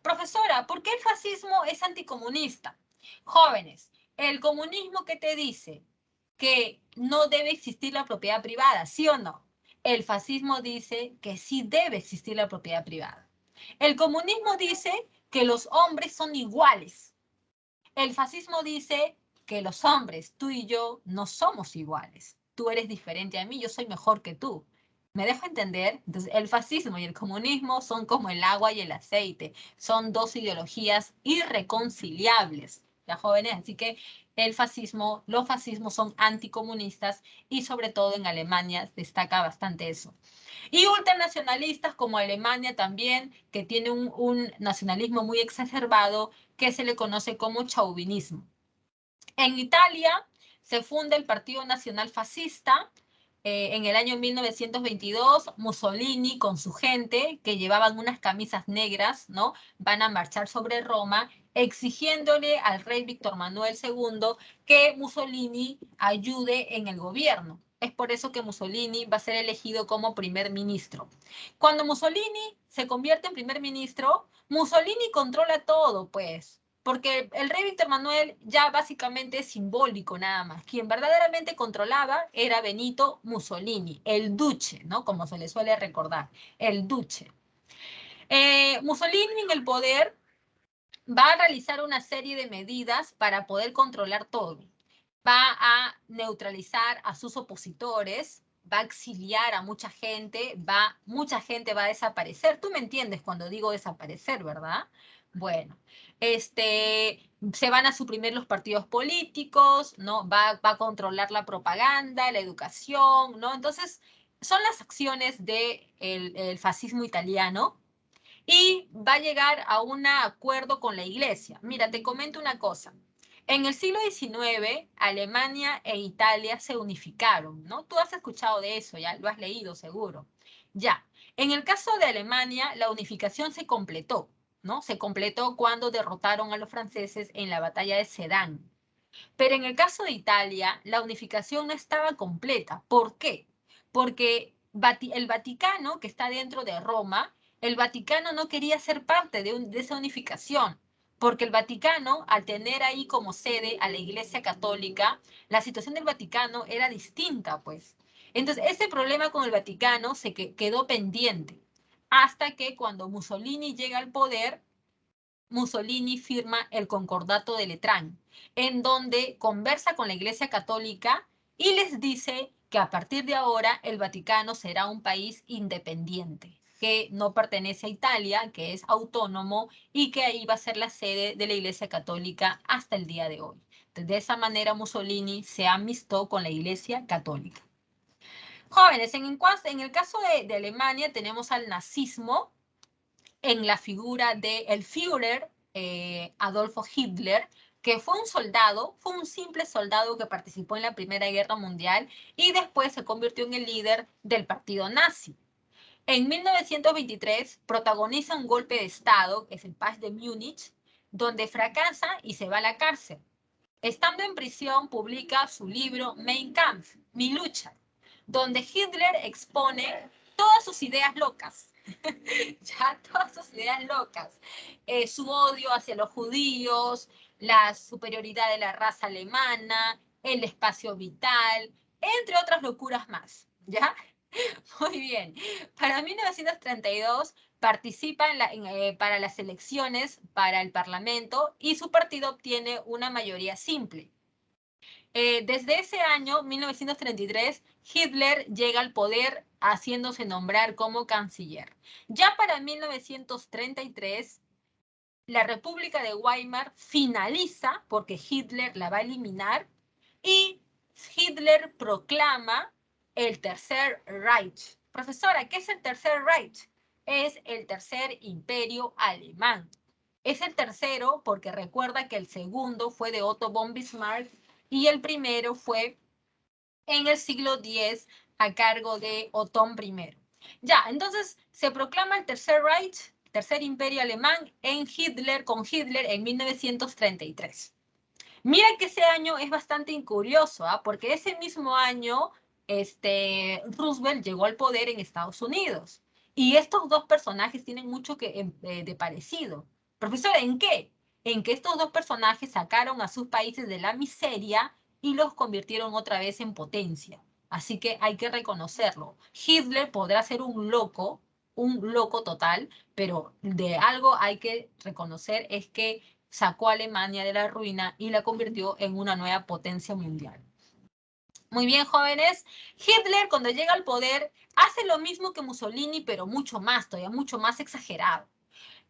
Profesora, ¿por qué el fascismo es anticomunista? Jóvenes, el comunismo, que te dice que no debe existir la propiedad privada, ¿sí o no? El fascismo dice que sí debe existir la propiedad privada. El comunismo dice que los hombres son iguales. El fascismo dice que los hombres, tú y yo, no somos iguales. Tú eres diferente a mí, yo soy mejor que tú. ¿Me dejo entender? Entonces, el fascismo y el comunismo son como el agua y el aceite. Son dos ideologías irreconciliables, ¿ya, jóvenes? Así que los fascismos son anticomunistas, y sobre todo en Alemania destaca bastante eso. Y ultranacionalistas como Alemania también, que tiene un nacionalismo muy exacerbado que se le conoce como chauvinismo. En Italia se funda el Partido Nacional Fascista en el año 1922. Mussolini con su gente, que llevaban unas camisas negras, ¿no? Van a marchar sobre Roma exigiéndole al rey Víctor Manuel II que Mussolini ayude en el gobierno. Es por eso que Mussolini va a ser elegido como primer ministro. Cuando Mussolini se convierte en primer ministro, Mussolini controla todo, pues. porque el rey Víctor Manuel ya básicamente es simbólico nada más. Quien verdaderamente controlaba era Benito Mussolini, el duce, ¿no? Como se le suele recordar, el duce. Mussolini en el poder va a realizar una serie de medidas para poder controlar todo. Va a neutralizar a sus opositores, va a exiliar a mucha gente va a desaparecer. Tú me entiendes cuando digo desaparecer, ¿verdad? Bueno, se van a suprimir los partidos políticos, ¿no? Va a controlar la propaganda, la educación, ¿no? Entonces, son las acciones del fascismo italiano y va a llegar a un acuerdo con la iglesia. Mira, te comento una cosa. En el siglo XIX, Alemania e Italia se unificaron, ¿no? Tú has escuchado de eso, ya lo has leído seguro. Ya, en el caso de Alemania, la unificación se completó, ¿no? Se completó cuando derrotaron a los franceses en la batalla de Sedán. Pero en el caso de Italia, la unificación no estaba completa. ¿Por qué? Porque el Vaticano, que está dentro de Roma, el Vaticano no quería ser parte de esa unificación, porque el Vaticano, al tener ahí como sede a la Iglesia Católica, la situación del Vaticano era distinta, pues. Entonces, ese problema con el Vaticano se quedó pendiente, hasta que cuando Mussolini llega al poder, Mussolini firma el Concordato de Letrán, en donde conversa con la Iglesia Católica y les dice que a partir de ahora el Vaticano será un país independiente, que no pertenece a Italia, que es autónomo y que ahí va a ser la sede de la Iglesia Católica hasta el día de hoy. Entonces, de esa manera Mussolini se amistó con la Iglesia Católica. Jóvenes, en el caso de Alemania tenemos al nazismo, en la figura del Führer Adolfo Hitler, que fue un soldado, fue un simple soldado que participó en la Primera Guerra Mundial y después se convirtió en el líder del partido nazi. En 1923 protagoniza un golpe de Estado, que es el Paz de Múnich, donde fracasa y se va a la cárcel. Estando en prisión, publica su libro Mein Kampf, Mi lucha, donde Hitler expone todas sus ideas locas, ya todas sus ideas locas, su odio hacia los judíos, la superioridad de la raza alemana, el espacio vital, entre otras locuras más, ¿ya? Muy bien. Para 1932 participa para las elecciones para el Parlamento y su partido obtiene una mayoría simple. Desde ese año, 1933, Hitler llega al poder haciéndose nombrar como canciller. Ya para 1933, la República de Weimar finaliza, porque Hitler la va a eliminar, y Hitler proclama el Tercer Reich. Profesora, ¿qué es el Tercer Reich? Es el Tercer Imperio Alemán. Es el tercero porque recuerda que el segundo fue de Otto von Bismarck y el primero fue en el siglo X a cargo de Otón I. Ya, entonces se proclama el Tercer Reich, Tercer Imperio Alemán, con Hitler en 1933. Mira que ese año es bastante curioso, ¿eh? Porque ese mismo año Roosevelt llegó al poder en Estados Unidos. Y estos dos personajes tienen mucho de parecido. Profesor, ¿en qué? En que estos dos personajes sacaron a sus países de la miseria y los convirtieron otra vez en potencia. Así que hay que reconocerlo. Hitler podrá ser un loco total, pero de algo hay que reconocer es que sacó a Alemania de la ruina y la convirtió en una nueva potencia mundial. Muy bien, jóvenes. Hitler, cuando llega al poder, hace lo mismo que Mussolini, pero mucho más, todavía mucho más exagerado.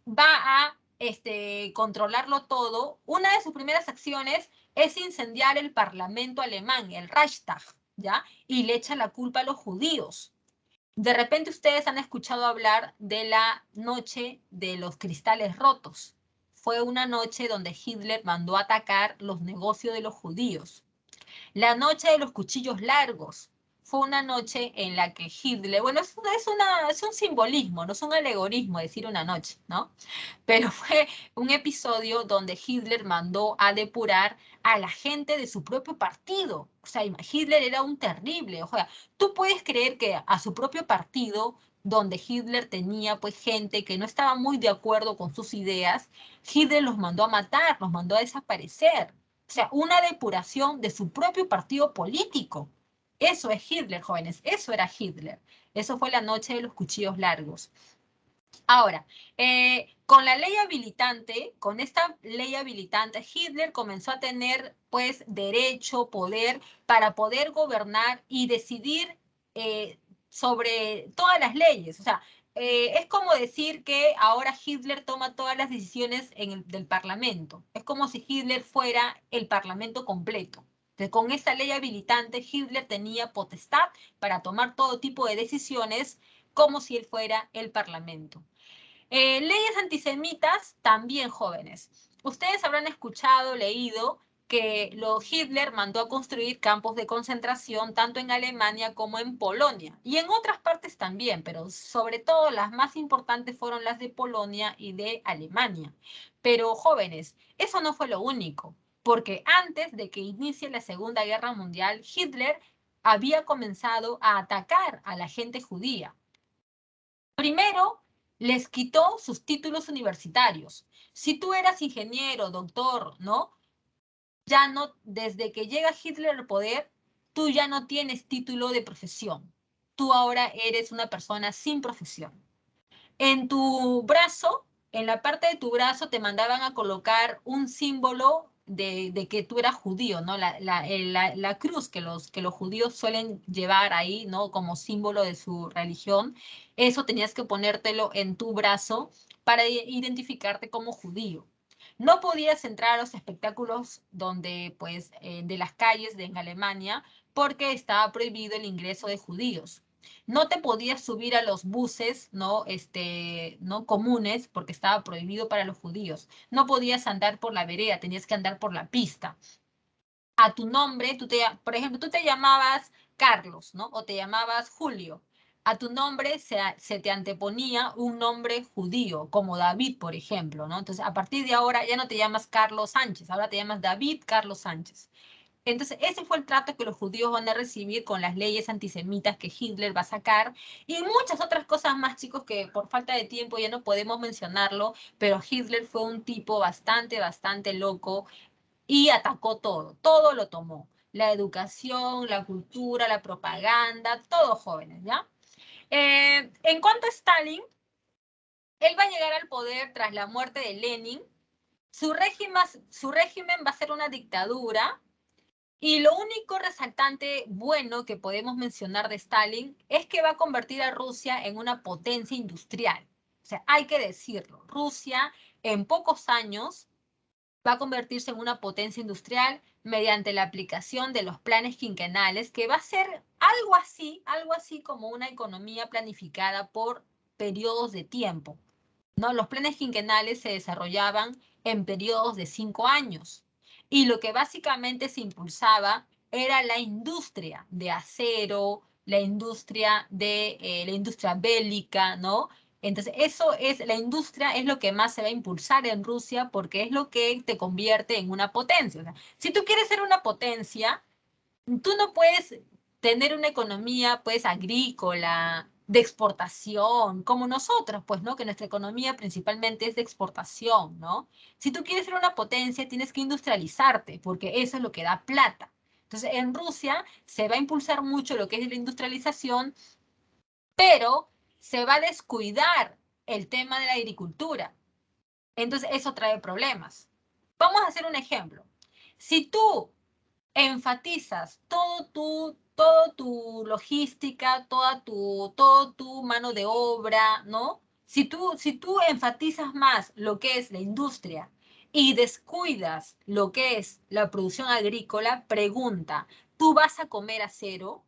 Va a controlarlo todo. Una de sus primeras acciones es incendiar el parlamento alemán, el Reichstag, ¿ya? Y le echa la culpa a los judíos. De repente ustedes han escuchado hablar de la noche de los cristales rotos. Fue una noche donde Hitler mandó atacar los negocios de los judíos. La noche de los cuchillos largos fue una noche en la que Hitler, bueno, es un simbolismo, no es un alegorismo decir una noche, ¿no? Pero fue un episodio donde Hitler mandó a depurar a la gente de su propio partido. O sea, Hitler era un terrible. O sea, tú puedes creer que a su propio partido donde Hitler tenía pues gente que no estaba muy de acuerdo con sus ideas, Hitler los mandó a matar, los mandó a desaparecer. O sea, una depuración de su propio partido político. Eso es Hitler, jóvenes, eso era Hitler. Eso fue la noche de los cuchillos largos. Ahora, con la ley habilitante, con esta ley habilitante, Hitler comenzó a tener pues derecho, poder para poder gobernar y decidir sobre todas las leyes. O sea, es como decir que ahora Hitler toma todas las decisiones del Parlamento. Es como si Hitler fuera el Parlamento completo. Entonces, con esta ley habilitante, Hitler tenía potestad para tomar todo tipo de decisiones como si él fuera el Parlamento. Leyes antisemitas, también jóvenes. Ustedes habrán escuchado, leído que Hitler mandó a construir campos de concentración tanto en Alemania como en Polonia y en otras partes también, pero sobre todo las más importantes fueron las de Polonia y de Alemania. Pero jóvenes, eso no fue lo único, porque antes de que inicie la Segunda Guerra Mundial, Hitler había comenzado a atacar a la gente judía. Primero, les quitó sus títulos universitarios. Si tú eras ingeniero, doctor, ¿no? Ya no, desde que llega Hitler al poder, tú ya no tienes título de profesión. Tú ahora eres una persona sin profesión. En tu brazo, en la parte de tu brazo, te mandaban a colocar un símbolo de que tú eras judío, ¿no? La cruz que los judíos suelen llevar ahí, ¿no? Como símbolo de su religión. Eso tenías que ponértelo en tu brazo para identificarte como judío. No podías entrar a los espectáculos donde, pues, de las calles en Alemania porque estaba prohibido el ingreso de judíos. No te podías subir a los buses, ¿no? No comunes, porque estaba prohibido para los judíos. No podías andar por la vereda, tenías que andar por la pista. A tu nombre, por ejemplo, tú te llamabas Carlos, ¿no? O te llamabas Julio. A tu nombre se te anteponía un nombre judío, como David, por ejemplo, ¿no? Entonces, a partir de ahora ya no te llamas Carlos Sánchez, ahora te llamas David Carlos Sánchez. Entonces, ese fue el trato que los judíos van a recibir con las leyes antisemitas que Hitler va a sacar y muchas otras cosas más, chicos, que por falta de tiempo ya no podemos mencionarlo, pero Hitler fue un tipo bastante, bastante loco y atacó todo, todo lo tomó. La educación, la cultura, la propaganda, todos jóvenes, ¿ya? En cuanto a Stalin, él va a llegar al poder tras la muerte de Lenin. Su régimen va a ser una dictadura. Y lo único resaltante bueno que podemos mencionar de Stalin es que va a convertir a Rusia en una potencia industrial. O sea, hay que decirlo, Rusia en pocos años va a convertirse en una potencia industrial mediante la aplicación de los planes quinquenales, que va a ser algo así como una economía planificada por periodos de tiempo. ¿No? Los planes quinquenales se desarrollaban en periodos de 5 años y lo que básicamente se impulsaba era la industria de acero, la industria bélica, ¿no? Entonces, la industria es lo que más se va a impulsar en Rusia porque es lo que te convierte en una potencia. O sea, si tú quieres ser una potencia, tú no puedes tener una economía pues agrícola, de exportación, como nosotros, pues, ¿no? Que nuestra economía principalmente es de exportación, ¿no? Si tú quieres ser una potencia, tienes que industrializarte, porque eso es lo que da plata. Entonces, en Rusia se va a impulsar mucho lo que es la industrialización, pero se va a descuidar el tema de la agricultura. Entonces, eso trae problemas. Vamos a hacer un ejemplo. Si tú enfatizas todo tu logística, todo tu mano de obra, ¿no? Si tú enfatizas más lo que es la industria y descuidas lo que es la producción agrícola, pregunta, ¿tú vas a comer acero?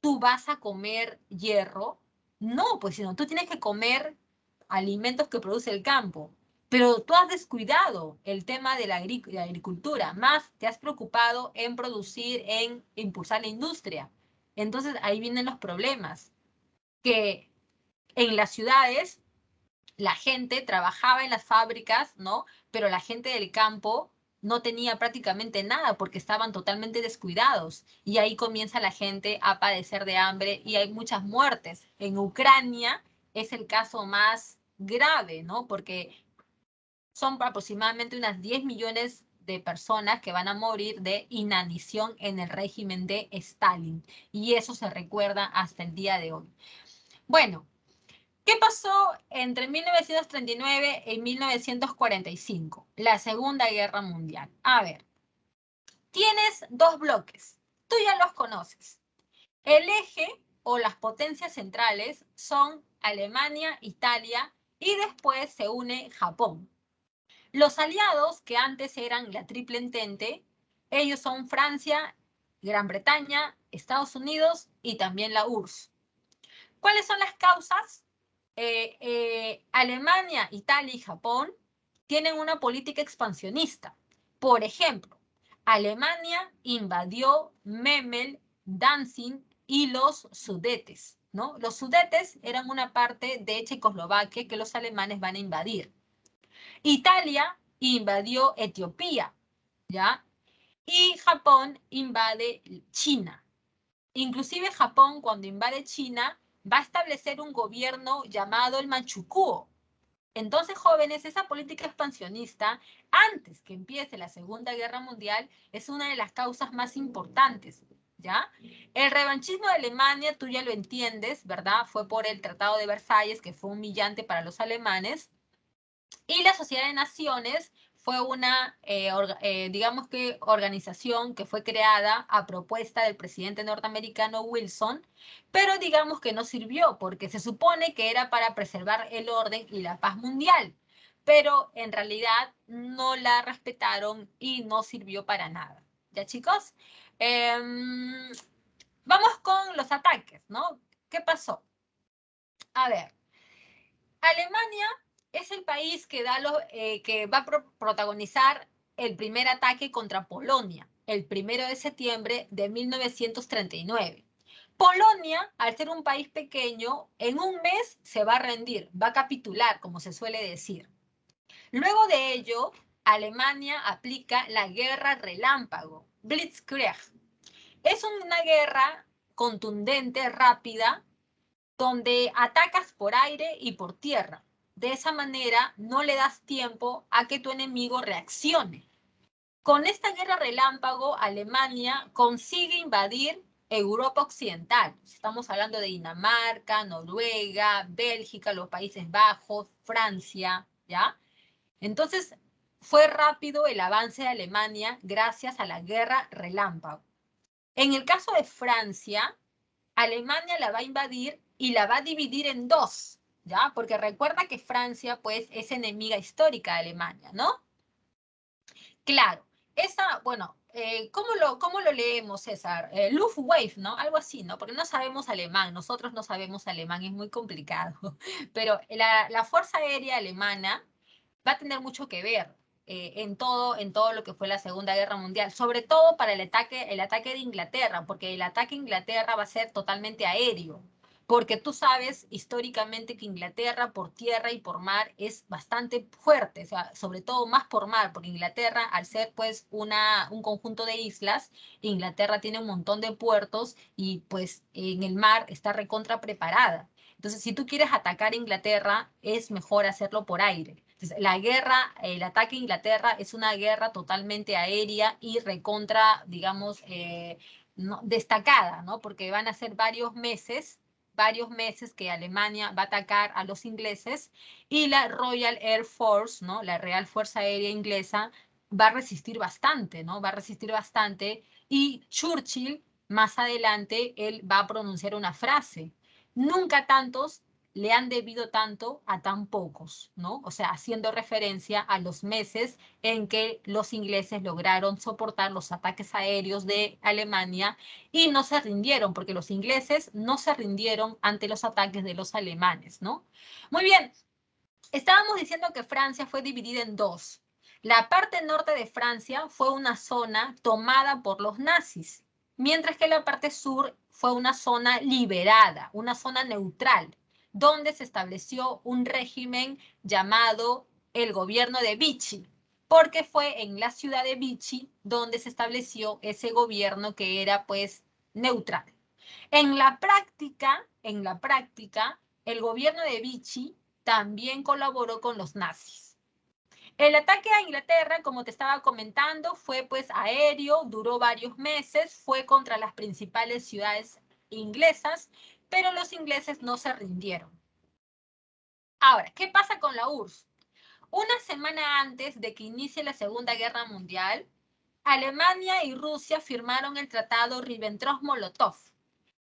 ¿Tú vas a comer hierro? No, pues sino tú tienes que comer alimentos que produce el campo. Pero tú has descuidado el tema de la agricultura, más te has preocupado en producir, en impulsar la industria. Entonces ahí vienen los problemas, que en las ciudades la gente trabajaba en las fábricas, ¿no? Pero la gente del campo no tenía prácticamente nada porque estaban totalmente descuidados. Y ahí comienza la gente a padecer de hambre y hay muchas muertes. En Ucrania es el caso más grave, ¿no? Porque son aproximadamente unas 10 millones de personas que van a morir de inanición en el régimen de Stalin. Y eso se recuerda hasta el día de hoy. Bueno, ¿qué pasó entre 1939 y 1945? La Segunda Guerra Mundial. A ver, tienes dos bloques. Tú ya los conoces. El eje o las potencias centrales son Alemania, Italia y después se une Japón. Los aliados, que antes eran la Triple Entente, ellos son Francia, Gran Bretaña, Estados Unidos y también la URSS. ¿Cuáles son las causas? Alemania, Italia y Japón tienen una política expansionista. Por ejemplo, Alemania invadió Memel, Danzig y los Sudetes, ¿no? Los Sudetes eran una parte de Checoslovaquia que los alemanes van a invadir. Italia invadió Etiopía, ¿ya? Y Japón invade China. Inclusive Japón, cuando invade China, va a establecer un gobierno llamado el Manchukuo. Entonces, jóvenes, esa política expansionista, antes que empiece la Segunda Guerra Mundial, es una de las causas más importantes, ¿ya? El revanchismo de Alemania, tú ya lo entiendes, ¿verdad? Fue por el Tratado de Versalles, que fue humillante para los alemanes. Y la Sociedad de Naciones fue una, digamos que, organización que fue creada a propuesta del presidente norteamericano Wilson, pero digamos que no sirvió porque se supone que era para preservar el orden y la paz mundial, pero en realidad no la respetaron y no sirvió para nada. ¿Ya, chicos? Vamos con los ataques, ¿no? ¿Qué pasó? A ver, Alemania es el país que, que va a protagonizar el primer ataque contra Polonia, el 1 de septiembre de 1939. Polonia, al ser un país pequeño, en un mes se va a rendir, va a capitular, como se suele decir. Luego de ello, Alemania aplica la guerra relámpago, Blitzkrieg. Es una guerra contundente, rápida, donde atacas por aire y por tierra. De esa manera no le das tiempo a que tu enemigo reaccione. Con esta guerra relámpago, Alemania consigue invadir Europa Occidental. Estamos hablando de Dinamarca, Noruega, Bélgica, los Países Bajos, Francia, ¿ya? Entonces, fue rápido el avance de Alemania gracias a la guerra relámpago. En el caso de Francia, Alemania la va a invadir y la va a dividir en dos, ¿ya? Porque recuerda que Francia, pues, es enemiga histórica de Alemania, ¿no? Claro, esa, bueno, cómo lo leemos, César? Luftwaffe, ¿no? Algo así, ¿no? Porque no sabemos alemán, nosotros no sabemos alemán, es muy complicado. Pero la Fuerza Aérea Alemana va a tener mucho que ver en todo lo que fue la Segunda Guerra Mundial, sobre todo para el ataque de Inglaterra, porque el ataque a Inglaterra va a ser totalmente aéreo, porque tú sabes históricamente que Inglaterra por tierra y por mar es bastante fuerte, o sea, sobre todo más por mar, porque Inglaterra, al ser pues un conjunto de islas, Inglaterra tiene un montón de puertos y pues en el mar está recontra preparada. Entonces, si tú quieres atacar a Inglaterra, es mejor hacerlo por aire. Entonces, el ataque a Inglaterra es una guerra totalmente aérea y recontra, digamos, no, destacada, ¿no? Porque van a ser varios meses que Alemania va a atacar a los ingleses y la Royal Air Force, ¿no? La Real Fuerza Aérea Inglesa va a resistir bastante, ¿no? Va a resistir bastante y Churchill, más adelante, él va a pronunciar una frase. Nunca tantos le han debido tanto a tan pocos, ¿no? O sea, haciendo referencia a los meses en que los ingleses lograron soportar los ataques aéreos de Alemania y no se rindieron, porque los ingleses no se rindieron ante los ataques de los alemanes, ¿no? Muy bien, estábamos diciendo que Francia fue dividida en dos. La parte norte de Francia fue una zona tomada por los nazis, mientras que la parte sur fue una zona liberada, una zona neutral, donde se estableció un régimen llamado el gobierno de Vichy, porque fue en la ciudad de Vichy donde se estableció ese gobierno que era pues neutral. En la práctica, el gobierno de Vichy también colaboró con los nazis. El ataque a Inglaterra, como te estaba comentando, fue pues aéreo, duró varios meses, fue contra las principales ciudades inglesas, pero los ingleses no se rindieron. Ahora, ¿qué pasa con la URSS? Una semana antes de que inicie la Segunda Guerra Mundial, Alemania y Rusia firmaron el tratado Ribbentrop-Molotov,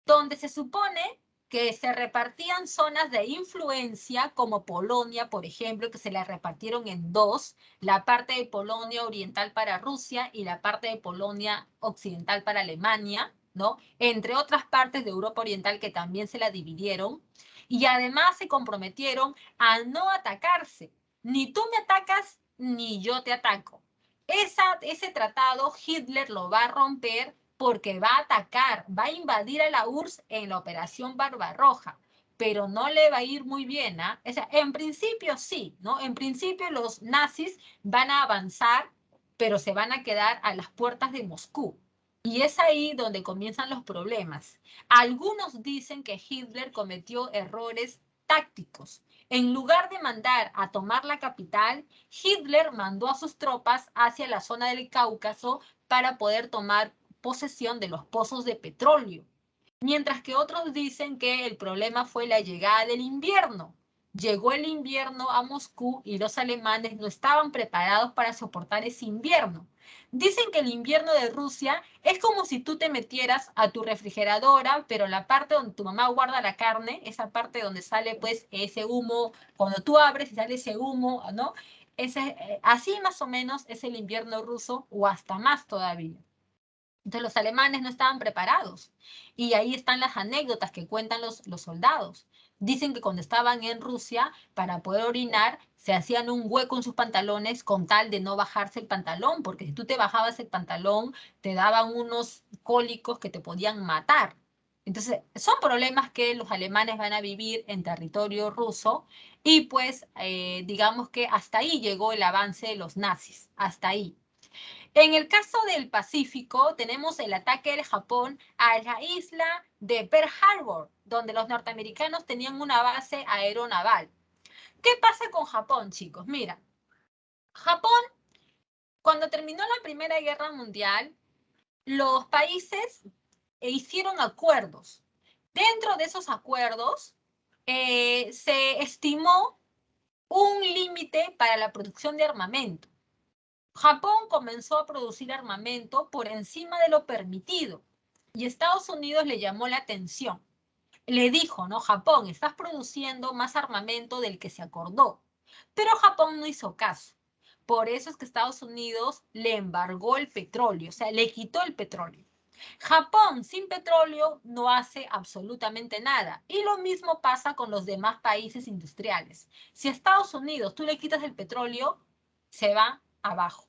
donde se supone que se repartían zonas de influencia, como Polonia, por ejemplo, que se la repartieron en dos, la parte de Polonia oriental para Rusia y la parte de Polonia occidental para Alemania, ¿no? Entre otras partes de Europa Oriental que también se la dividieron, y además se comprometieron a no atacarse. Ni tú me atacas, ni yo te ataco. Ese tratado Hitler lo va a romper porque va a atacar, va a invadir a la URSS en la Operación Barbarroja, pero no le va a ir muy bien, ¿ah? O sea, en principio sí, ¿no? En principio los nazis van a avanzar, pero se van a quedar a las puertas de Moscú. Y es ahí donde comienzan los problemas. Algunos dicen que Hitler cometió errores tácticos. En lugar de mandar a tomar la capital, Hitler mandó a sus tropas hacia la zona del Cáucaso para poder tomar posesión de los pozos de petróleo. Mientras que otros dicen que el problema fue la llegada del invierno. Llegó el invierno a Moscú y los alemanes no estaban preparados para soportar ese invierno. Dicen que el invierno de Rusia es como si tú te metieras a tu refrigeradora, pero la parte donde tu mamá guarda la carne, esa parte donde sale pues ese humo, cuando tú abres y sale ese humo, ¿no? Así más o menos es el invierno ruso o hasta más todavía. Entonces los alemanes no estaban preparados. Y ahí están las anécdotas que cuentan los soldados. Dicen que cuando estaban en Rusia, para poder orinar, se hacían un hueco en sus pantalones con tal de no bajarse el pantalón, porque si tú te bajabas el pantalón, te daban unos cólicos que te podían matar. Entonces, son problemas que los alemanes van a vivir en territorio ruso y pues digamos que hasta ahí llegó el avance de los nazis, hasta ahí. En el caso del Pacífico, tenemos el ataque del Japón a la isla de Pearl Harbor, donde los norteamericanos tenían una base aeronaval. ¿Qué pasa con Japón, chicos? Mira, Japón, cuando terminó la Primera Guerra Mundial, los países hicieron acuerdos. Dentro de esos acuerdos, se estimó un límite para la producción de armamento. Japón comenzó a producir armamento por encima de lo permitido y Estados Unidos le llamó la atención. Le dijo, ¿no? Japón, estás produciendo más armamento del que se acordó. Pero Japón no hizo caso. Por eso es que Estados Unidos le embargó el petróleo, o sea, le quitó el petróleo. Japón sin petróleo no hace absolutamente nada. Y lo mismo pasa con los demás países industriales. Si a Estados Unidos tú le quitas el petróleo, se va abajo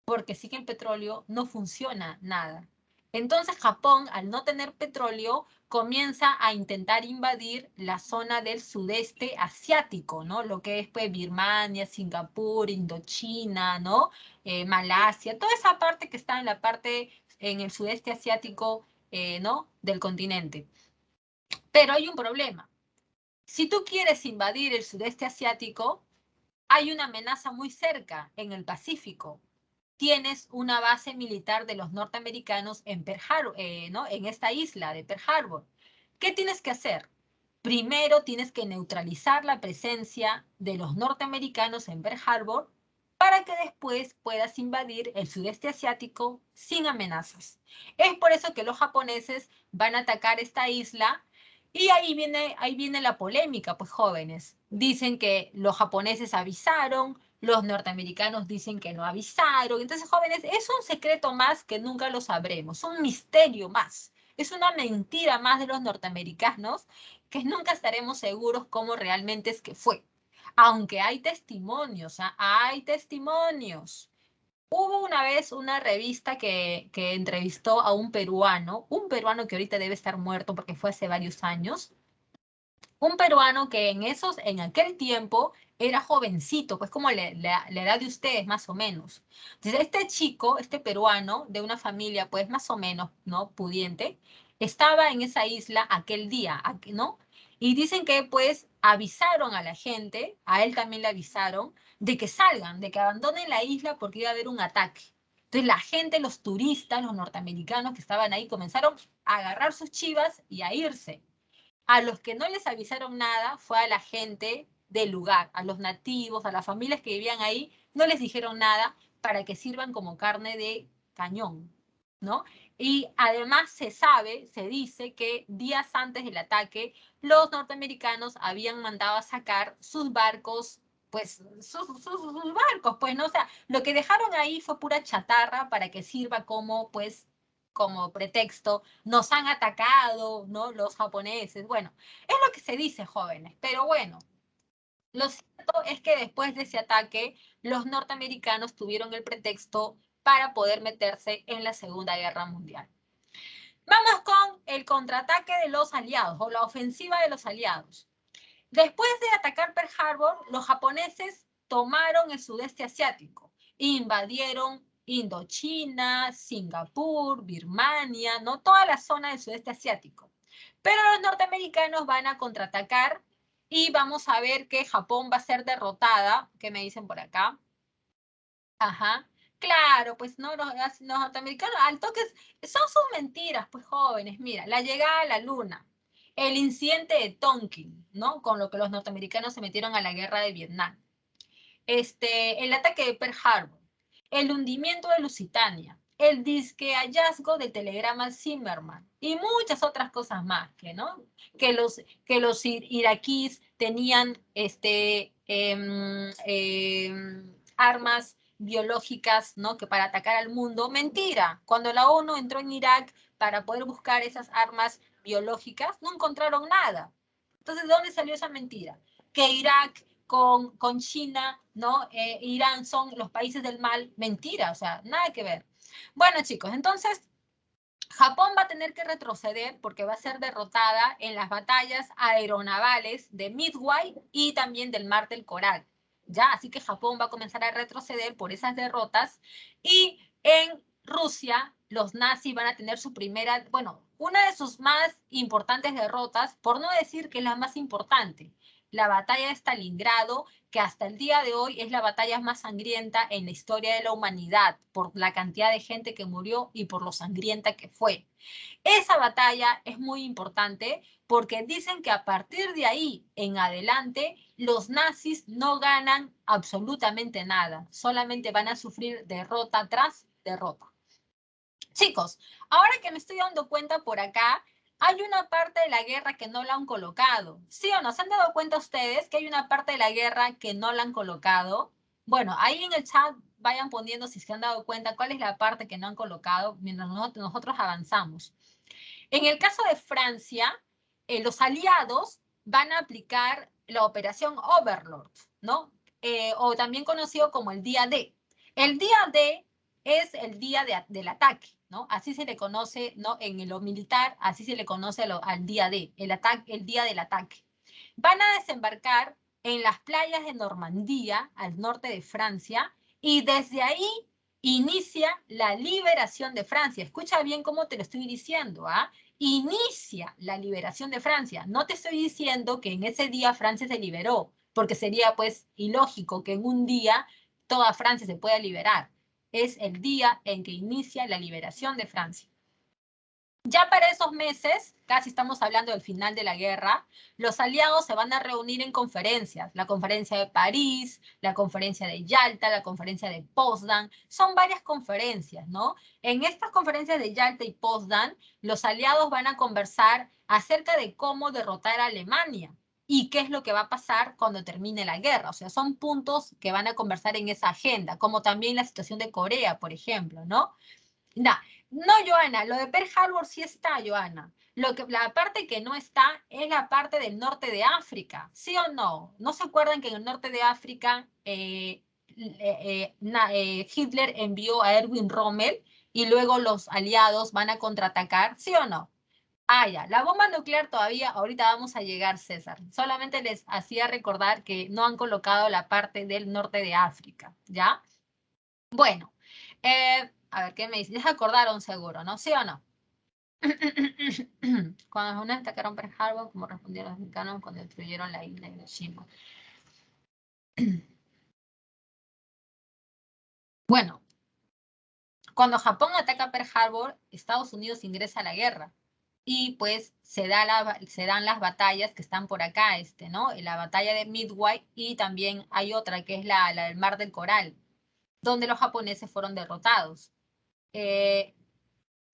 porque sí que el petróleo no funciona nada. Entonces Japón, al no tener petróleo, comienza a intentar invadir la zona del sudeste asiático, ¿no? Lo que es pues Birmania, Singapur, Indochina, ¿no? Malasia, toda esa parte que está en la parte, en el sudeste asiático, ¿no? Del continente. Pero hay un problema. Si tú quieres invadir el sudeste asiático, hay una amenaza muy cerca, en el Pacífico. Tienes una base militar de los norteamericanos en Pearl Harbor, ¿no? En esta isla de Pearl Harbor. ¿Qué tienes que hacer? Primero tienes que neutralizar la presencia de los norteamericanos en Pearl Harbor para que después puedas invadir el sudeste asiático sin amenazas. Es por eso que los japoneses van a atacar esta isla y ahí viene la polémica, pues jóvenes. Dicen que los japoneses avisaron, los norteamericanos dicen que no avisaron. Entonces, jóvenes, es un secreto más que nunca lo sabremos, un misterio más. Es una mentira más de los norteamericanos que nunca estaremos seguros cómo realmente es que fue. Aunque hay testimonios, ¿eh? Hay testimonios. Hubo una vez una revista que entrevistó a un peruano que ahorita debe estar muerto porque fue hace varios años, un peruano que en aquel tiempo era jovencito, pues como la edad de ustedes más o menos. Entonces este chico, este peruano, de una familia pues más o menos, ¿no? Pudiente, estaba en esa isla aquel día, ¿no? Y dicen que pues avisaron a la gente, a él también le avisaron, de que salgan, de que abandonen la isla porque iba a haber un ataque. Entonces la gente, los turistas, los norteamericanos que estaban ahí, comenzaron a agarrar sus chivas y a irse. A los que no les avisaron nada fue a la gente del lugar, a los nativos, a las familias que vivían ahí, no les dijeron nada para que sirvan como carne de cañón, ¿no? Y además se sabe, se dice que días antes del ataque, los norteamericanos habían mandado a sacar sus barcos, pues sus barcos, pues, ¿no? O sea, lo que dejaron ahí fue pura chatarra para que sirva como, pues, como pretexto, nos han atacado, ¿no? Los japoneses. Bueno, es lo que se dice, jóvenes, pero bueno, lo cierto es que después de ese ataque, los norteamericanos tuvieron el pretexto para poder meterse en la Segunda Guerra Mundial. Vamos con el contraataque de los aliados o la ofensiva de los aliados. Después de atacar Pearl Harbor, los japoneses tomaron el sudeste asiático, invadieron Indochina, Singapur, Birmania, ¿no? Toda la zona del sudeste asiático. Pero los norteamericanos van a contraatacar y vamos a ver que Japón va a ser derrotada. ¿Qué me dicen por acá? Ajá. Claro, pues no, los norteamericanos al toque son sus mentiras, pues jóvenes. Mira, la llegada a la luna, el incidente de Tonkin, ¿no? Con lo que los norteamericanos se metieron a la guerra de Vietnam. El ataque de Pearl Harbor, el hundimiento de Lusitania, el disque hallazgo del telegrama Zimmerman y muchas otras cosas más, ¿no? Que los iraquíes tenían armas biológicas, ¿no? Que para atacar al mundo, mentira. Cuando la ONU entró en Irak para poder buscar esas armas biológicas, no encontraron nada. Entonces, ¿de dónde salió esa mentira? Que Irak con China, ¿no? Irán son los países del mal, mentira, o sea, nada que ver. Bueno, chicos, entonces Japón va a tener que retroceder porque va a ser derrotada en las batallas aeronavales de Midway y también del Mar del Coral. ¿Ya? Así que Japón va a comenzar a retroceder por esas derrotas y en Rusia los nazis van a tener su primera, bueno, una de sus más importantes derrotas, por no decir que es la más importante, la batalla de Stalingrado, que hasta el día de hoy es la batalla más sangrienta en la historia de la humanidad, por la cantidad de gente que murió y por lo sangrienta que fue. Esa batalla es muy importante porque dicen que a partir de ahí en adelante los nazis no ganan absolutamente nada, solamente van a sufrir derrota tras derrota. Chicos, ahora que me estoy dando cuenta por acá, hay una parte de la guerra que no la han colocado. ¿Sí o no? ¿Se han dado cuenta ustedes que hay una parte de la guerra que no la han colocado? Bueno, ahí en el chat vayan poniendo si se han dado cuenta cuál es la parte que no han colocado mientras nosotros avanzamos. En el caso de Francia, los aliados van a aplicar la operación Overlord, ¿no? O también conocido como el día D. El día D es el día del ataque, ¿no? Así se le conoce, ¿no? En lo militar, así se le conoce al día D, el día del ataque. Van a desembarcar en las playas de Normandía, al norte de Francia, y desde ahí inicia la liberación de Francia. Escucha bien cómo te lo estoy diciendo, ¿ah? Inicia la liberación de Francia. No te estoy diciendo que en ese día Francia se liberó, porque sería pues ilógico que en un día toda Francia se pueda liberar. Es el día en que inicia la liberación de Francia. Ya para esos meses, casi estamos hablando del final de la guerra, los aliados se van a reunir en conferencias, la conferencia de París, la conferencia de Yalta, la conferencia de Potsdam, son varias conferencias, ¿no? En estas conferencias de Yalta y Potsdam, los aliados van a conversar acerca de cómo derrotar a Alemania y qué es lo que va a pasar cuando termine la guerra. O sea, son puntos que van a conversar en esa agenda, como también la situación de Corea, por ejemplo, ¿no? No, Joana, lo de Pearl Harbor sí está, Joana. La parte que no está es la parte del norte de África, ¿sí o no? ¿No se acuerdan que en el norte de África Hitler envió a Erwin Rommel y luego los aliados van a contraatacar, ¿sí o no? Ah, ya, la bomba nuclear todavía, ahorita vamos a llegar, César. Solamente les hacía recordar que no han colocado la parte del norte de África, ¿ya? Bueno, a ver, ¿qué me dice? Ya se acordaron seguro, ¿no? ¿Sí o no? Cuando los japoneses atacaron Pearl Harbor, como respondieron los americanos cuando destruyeron la isla de Hiroshima. Bueno, cuando Japón ataca Pearl Harbor, Estados Unidos ingresa a la guerra. Y pues se dan las batallas que están por acá, ¿no? La batalla de Midway y también hay otra que es la del Mar del Coral, donde los japoneses fueron derrotados.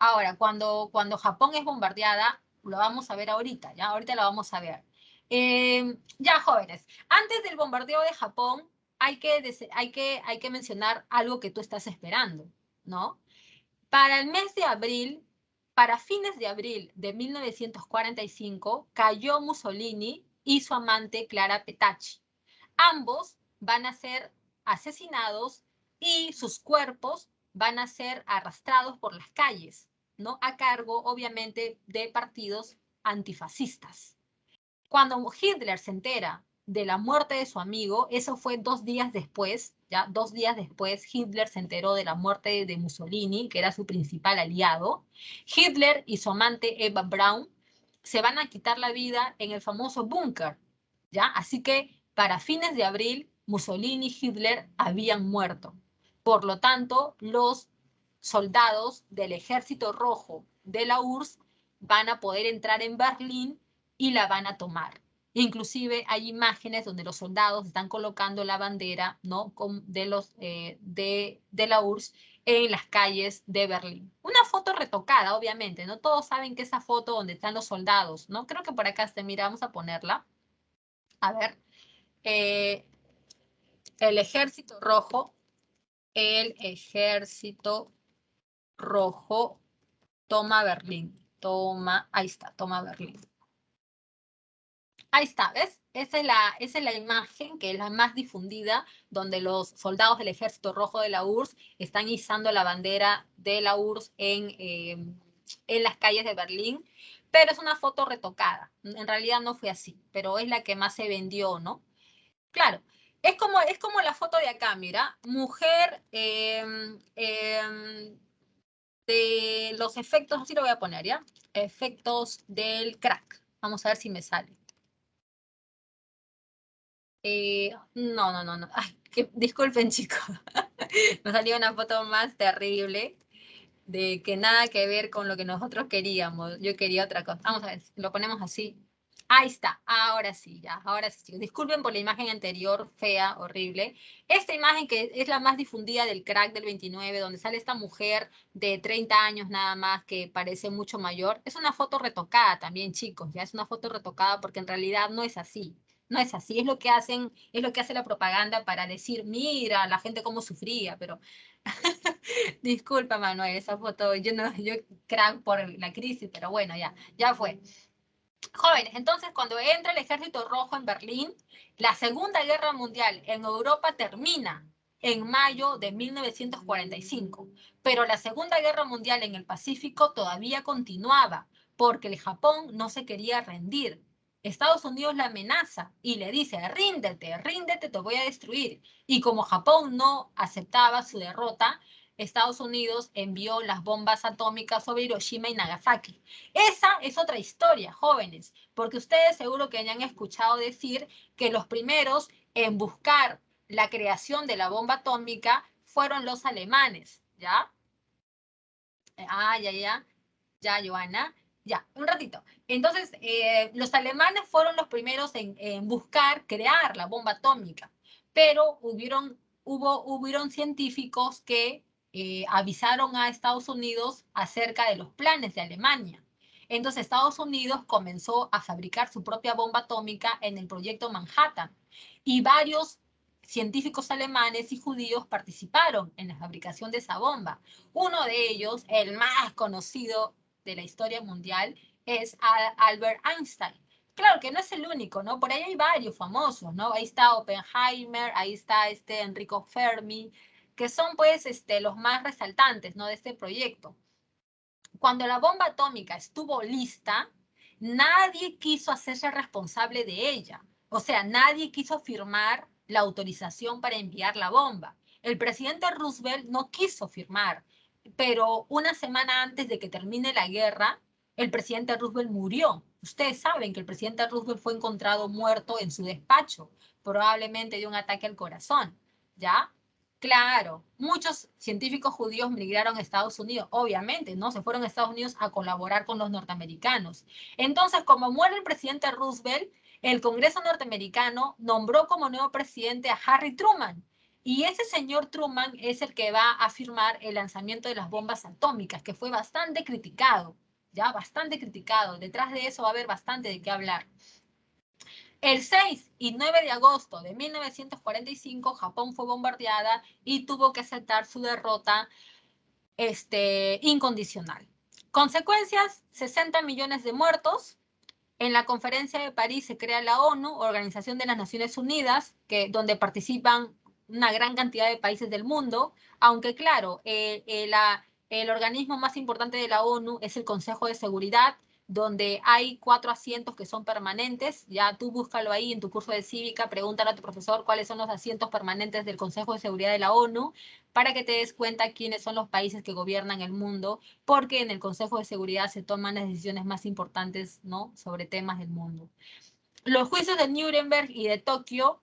Ahora, cuando Japón es bombardeada, lo vamos a ver ahorita, ¿ya? Ahorita lo vamos a ver. Ya, jóvenes, antes del bombardeo de Japón, hay que mencionar algo que tú estás esperando, ¿no? Para el mes de abril, para fines de abril de 1945, cayó Mussolini y su amante Clara Petacci. Ambos van a ser asesinados y sus cuerpos van a ser arrastrados por las calles, ¿no? A cargo, obviamente, de partidos antifascistas. Cuando Hitler se entera de la muerte de su amigo, eso fue 2 días después, ya 2 días después, Hitler se enteró de la muerte de Mussolini, que era su principal aliado. Hitler y su amante Eva Braun se van a quitar la vida en el famoso búnker, ¿ya? Así que para fines de abril, Mussolini y Hitler habían muerto. Por lo tanto, los soldados del Ejército Rojo de la URSS van a poder entrar en Berlín y la van a tomar. Inclusive hay imágenes donde los soldados están colocando la bandera, ¿no? de la URSS en las calles de Berlín. Una foto retocada, obviamente, ¿no? Todos saben que esa foto donde están los soldados, ¿no? Creo que por acá está, mira, vamos a ponerla. A ver. El Ejército Rojo toma Berlín. Ahí está, toma Berlín. Ahí está, ¿ves? Esa es la imagen que es la más difundida, donde los soldados del Ejército Rojo de la URSS están izando la bandera de la URSS en las calles de Berlín, pero es una foto retocada. En realidad no fue así, pero es la que más se vendió, ¿no? Claro, es como la foto de acá, mira, mujer de los efectos, así lo voy a poner, ¿ya? Efectos del crack. Vamos a ver si me sale. No. Ay, disculpen, chicos. Nos salió una foto más terrible de que nada que ver con lo que nosotros queríamos. Yo quería otra cosa. Vamos a ver, lo ponemos así. Ahí está, ahora sí, ya, ahora sí, chicos. Disculpen por la imagen anterior, fea, horrible. Esta imagen que es la más difundida del crack del 29, donde sale esta mujer de 30 años nada más, que parece mucho mayor, es una foto retocada también, chicos, ya es una foto retocada porque en realidad no es así. No es así, es lo que hace la propaganda para decir, mira, la gente cómo sufría, pero disculpa, Manuel, esa foto, yo crack por la crisis, pero bueno, ya fue. Jóvenes, entonces cuando entra el Ejército Rojo en Berlín, la Segunda Guerra Mundial en Europa termina en mayo de 1945, pero la Segunda Guerra Mundial en el Pacífico todavía continuaba, porque el Japón no se quería rendir. Estados Unidos la amenaza y le dice, ríndete, te voy a destruir. Y como Japón no aceptaba su derrota, Estados Unidos envió las bombas atómicas sobre Hiroshima y Nagasaki. Esa es otra historia, jóvenes, porque ustedes seguro que ya han escuchado decir que los primeros en buscar la creación de la bomba atómica fueron los alemanes, ¿ya? Ya, Joana, ya, un ratito. Entonces, los alemanes fueron los primeros en buscar crear la bomba atómica, pero hubieron científicos que avisaron a Estados Unidos acerca de los planes de Alemania. Entonces, Estados Unidos comenzó a fabricar su propia bomba atómica en el proyecto Manhattan y varios científicos alemanes y judíos participaron en la fabricación de esa bomba. Uno de ellos, el más conocido de la historia mundial, es Albert Einstein. Claro que no es el único, ¿no? Por ahí hay varios famosos, ¿no? Ahí está Oppenheimer, ahí está Enrico Fermi, que son pues los más resaltantes, ¿no? De este proyecto. Cuando la bomba atómica estuvo lista, nadie quiso hacerse responsable de ella. O sea, nadie quiso firmar la autorización para enviar la bomba. El presidente Roosevelt no quiso firmar, pero una semana antes de que termine la guerra, el presidente Roosevelt murió. Ustedes saben que el presidente Roosevelt fue encontrado muerto en su despacho, probablemente de un ataque al corazón, ¿ya? Claro, muchos científicos judíos migraron a Estados Unidos, obviamente, ¿no? Se fueron a Estados Unidos a colaborar con los norteamericanos. Entonces, como muere el presidente Roosevelt, el Congreso norteamericano nombró como nuevo presidente a Harry Truman. Y ese señor Truman es el que va a firmar el lanzamiento de las bombas atómicas, que fue bastante criticado, ya bastante criticado. Detrás de eso va a haber bastante de qué hablar. El 6 y 9 de agosto de 1945, Japón fue bombardeada y tuvo que aceptar su derrota incondicional. Consecuencias, 60 millones de muertos. En la conferencia de París se crea la ONU, Organización de las Naciones Unidas, donde participan una gran cantidad de países del mundo, aunque claro, el organismo más importante de la ONU es el Consejo de Seguridad, donde hay 4 asientos que son permanentes. Ya tú búscalo ahí en tu curso de cívica, pregúntale a tu profesor cuáles son los asientos permanentes del Consejo de Seguridad de la ONU, para que te des cuenta quiénes son los países que gobiernan el mundo, porque en el Consejo de Seguridad se toman las decisiones más importantes, ¿no?, sobre temas del mundo. Los juicios de Nuremberg y de Tokio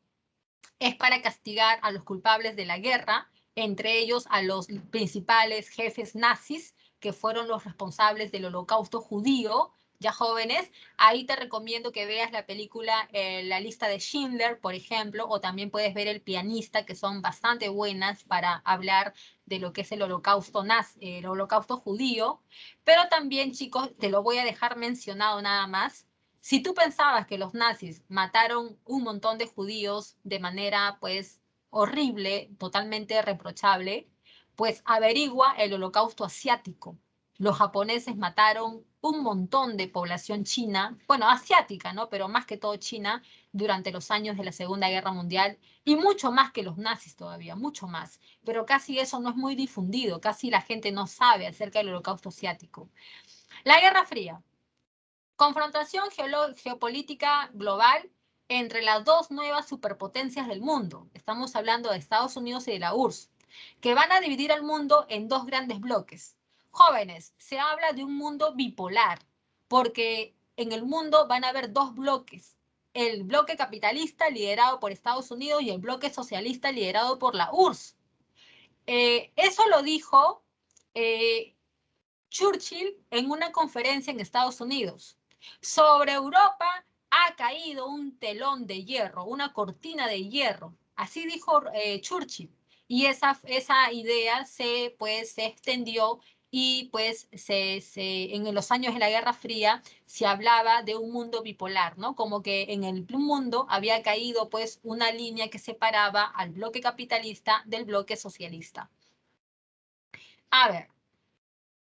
es para castigar a los culpables de la guerra, entre ellos a los principales jefes nazis, que fueron los responsables del holocausto judío. Ya jóvenes, ahí te recomiendo que veas la película La lista de Schindler, por ejemplo, o también puedes ver El pianista, que son bastante buenas para hablar de lo que es el holocausto judío. Pero también, chicos, te lo voy a dejar mencionado nada más. Si tú pensabas que los nazis mataron un montón de judíos de manera, pues, horrible, totalmente reprochable, pues averigua el holocausto asiático. Los japoneses mataron un montón de población china, bueno, asiática, ¿no? Pero más que todo china, durante los años de la Segunda Guerra Mundial, y mucho más que los nazis todavía, mucho más. Pero casi eso no es muy difundido, casi la gente no sabe acerca del holocausto asiático. La Guerra Fría. Confrontación geopolítica global entre las dos nuevas superpotencias del mundo. Estamos hablando de Estados Unidos y de la URSS, que van a dividir al mundo en dos grandes bloques. Jóvenes, se habla de un mundo bipolar, porque en el mundo van a haber dos bloques. El bloque capitalista liderado por Estados Unidos y el bloque socialista liderado por la URSS. Eso lo dijo Churchill en una conferencia en Estados Unidos. Sobre Europa ha caído un telón de hierro, una cortina de hierro. Así dijo Churchill. Y esa idea se extendió y pues en los años de la Guerra Fría se hablaba de un mundo bipolar, ¿no? Como que en el mundo había caído pues una línea que separaba al bloque capitalista del bloque socialista. A ver,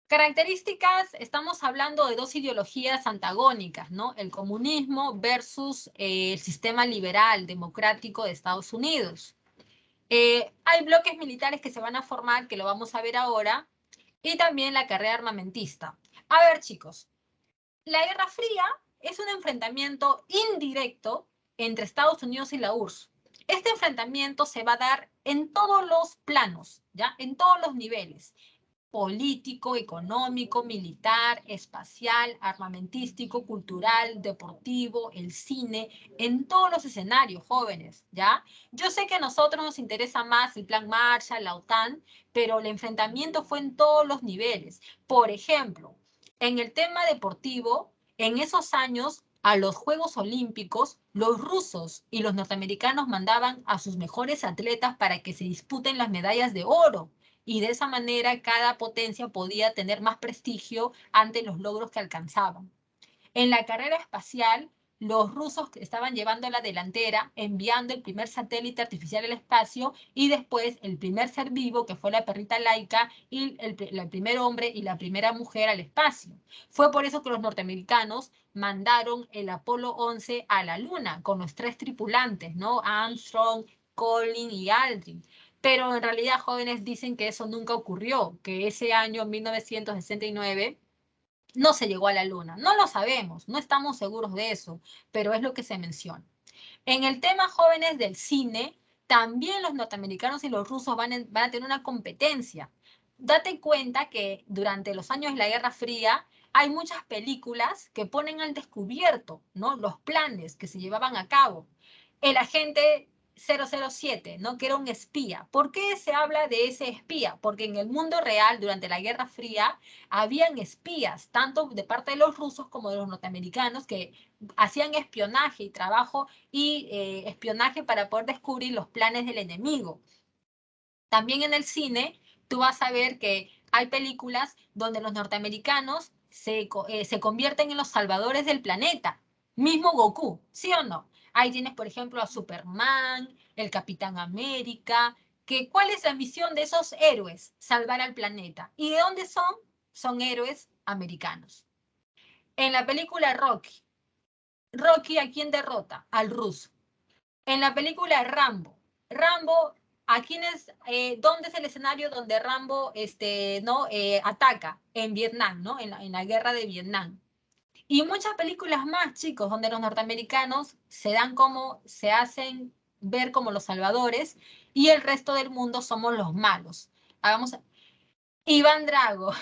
características, estamos hablando de dos ideologías antagónicas, ¿no? El comunismo versus el sistema liberal democrático de Estados Unidos. Hay bloques militares que se van a formar, que lo vamos a ver ahora, y también la carrera armamentista. A ver, chicos, la Guerra Fría es un enfrentamiento indirecto entre Estados Unidos y la URSS. Este enfrentamiento se va a dar en todos los planos, ¿ya? En todos los niveles: político, económico, militar, espacial, armamentístico, cultural, deportivo, el cine, en todos los escenarios, jóvenes, ¿ya? Yo sé que a nosotros nos interesa más el Plan Marshall, la OTAN, pero el enfrentamiento fue en todos los niveles. Por ejemplo, en el tema deportivo, en esos años, a los Juegos Olímpicos, los rusos y los norteamericanos mandaban a sus mejores atletas para que se disputen las medallas de oro, y de esa manera cada potencia podía tener más prestigio ante los logros que alcanzaban. En la carrera espacial, los rusos estaban llevando la delantera, enviando el primer satélite artificial al espacio y después el primer ser vivo, que fue la perrita Laika, y el primer hombre y la primera mujer al espacio. Fue por eso que los norteamericanos mandaron el Apolo 11 a la Luna, con los 3 tripulantes, ¿no? Armstrong, Collins y Aldrin. Pero en realidad, jóvenes, dicen que eso nunca ocurrió, que ese año 1969 no se llegó a la Luna. No lo sabemos, no estamos seguros de eso, pero es lo que se menciona. En el tema, jóvenes, del cine, también los norteamericanos y los rusos van a tener una competencia. Date cuenta que durante los años de la Guerra Fría, hay muchas películas que ponen al descubierto, ¿no?, los planes que se llevaban a cabo. El agente 007, ¿no?, que era un espía. ¿Por qué se habla de ese espía? Porque en el mundo real, durante la Guerra Fría, habían espías, tanto de parte de los rusos como de los norteamericanos, que hacían espionaje y trabajo y espionaje para poder descubrir los planes del enemigo. También en el cine, tú vas a ver que hay películas donde los norteamericanos se convierten en los salvadores del planeta. Mismo Goku, ¿sí o no? Ahí tienes, por ejemplo, a Superman, el Capitán América, que ¿cuál es la misión de esos héroes? Salvar al planeta. ¿Y de dónde son? Son héroes americanos. En la película Rocky, Rocky, ¿a quién derrota? Al ruso. En la película Rambo, Rambo, ¿dónde es el escenario donde Rambo ¿no? Ataca? En Vietnam, ¿no? En la guerra de Vietnam. Y muchas películas más, chicos, donde los norteamericanos se hacen ver como los salvadores y el resto del mundo somos los malos. Hagamos Iván Drago,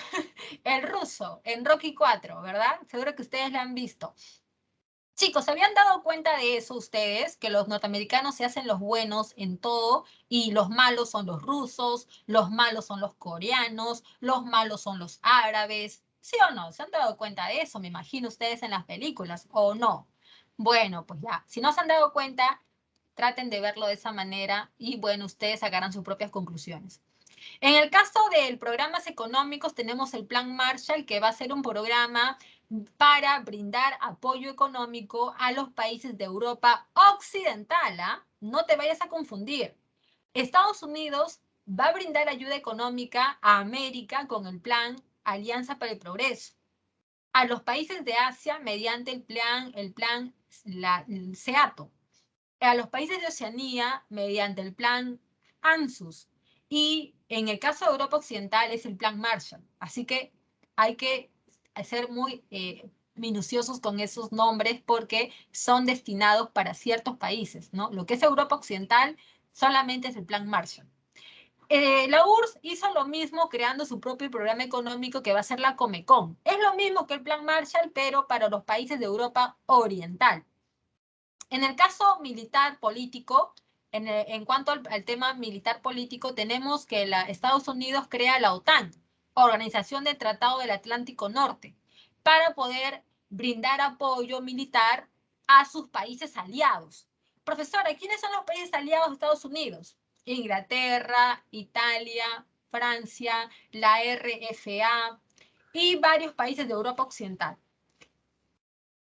el ruso, en Rocky 4, ¿verdad? Seguro que ustedes la han visto. Chicos, ¿se habían dado cuenta de eso ustedes? Que los norteamericanos se hacen los buenos en todo y los malos son los rusos, los malos son los coreanos, los malos son los árabes. ¿Sí o no? ¿Se han dado cuenta de eso? Me imagino ustedes en las películas, ¿o no? Bueno, pues ya, si no se han dado cuenta, traten de verlo de esa manera y bueno, ustedes sacarán sus propias conclusiones. En el caso de programas económicos, tenemos el Plan Marshall, que va a ser un programa para brindar apoyo económico a los países de Europa Occidental. ¿Ah? No te vayas a confundir. Estados Unidos va a brindar ayuda económica a América con el Plan Alianza para el Progreso. A los países de Asia mediante el plan SEATO. A los países de Oceanía mediante el plan ANZUS. Y en el caso de Europa Occidental es el plan Marshall. Así que hay que ser muy minuciosos con esos nombres porque son destinados para ciertos países, ¿no? Lo que es Europa Occidental solamente es el plan Marshall. La URSS hizo lo mismo creando su propio programa económico que va a ser la Comecon. Es lo mismo que el plan Marshall, pero para los países de Europa Oriental. En el caso militar político, en cuanto al tema militar político, tenemos que Estados Unidos crea la OTAN, Organización del Tratado del Atlántico Norte, para poder brindar apoyo militar a sus países aliados. Profesora, ¿quiénes son los países aliados de Estados Unidos? Inglaterra, Italia, Francia, la RFA y varios países de Europa Occidental.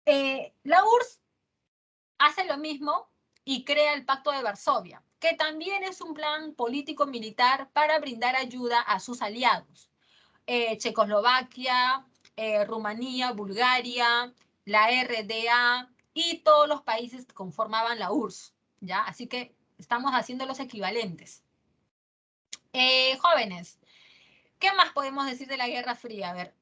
La URSS hace lo mismo y crea el Pacto de Varsovia, que también es un plan político-militar para brindar ayuda a sus aliados. Checoslovaquia, Rumanía, Bulgaria, la RDA y todos los países que conformaban la URSS, ¿ya? Así que estamos haciendo los equivalentes. Jóvenes, ¿qué más podemos decir de la Guerra Fría? A ver,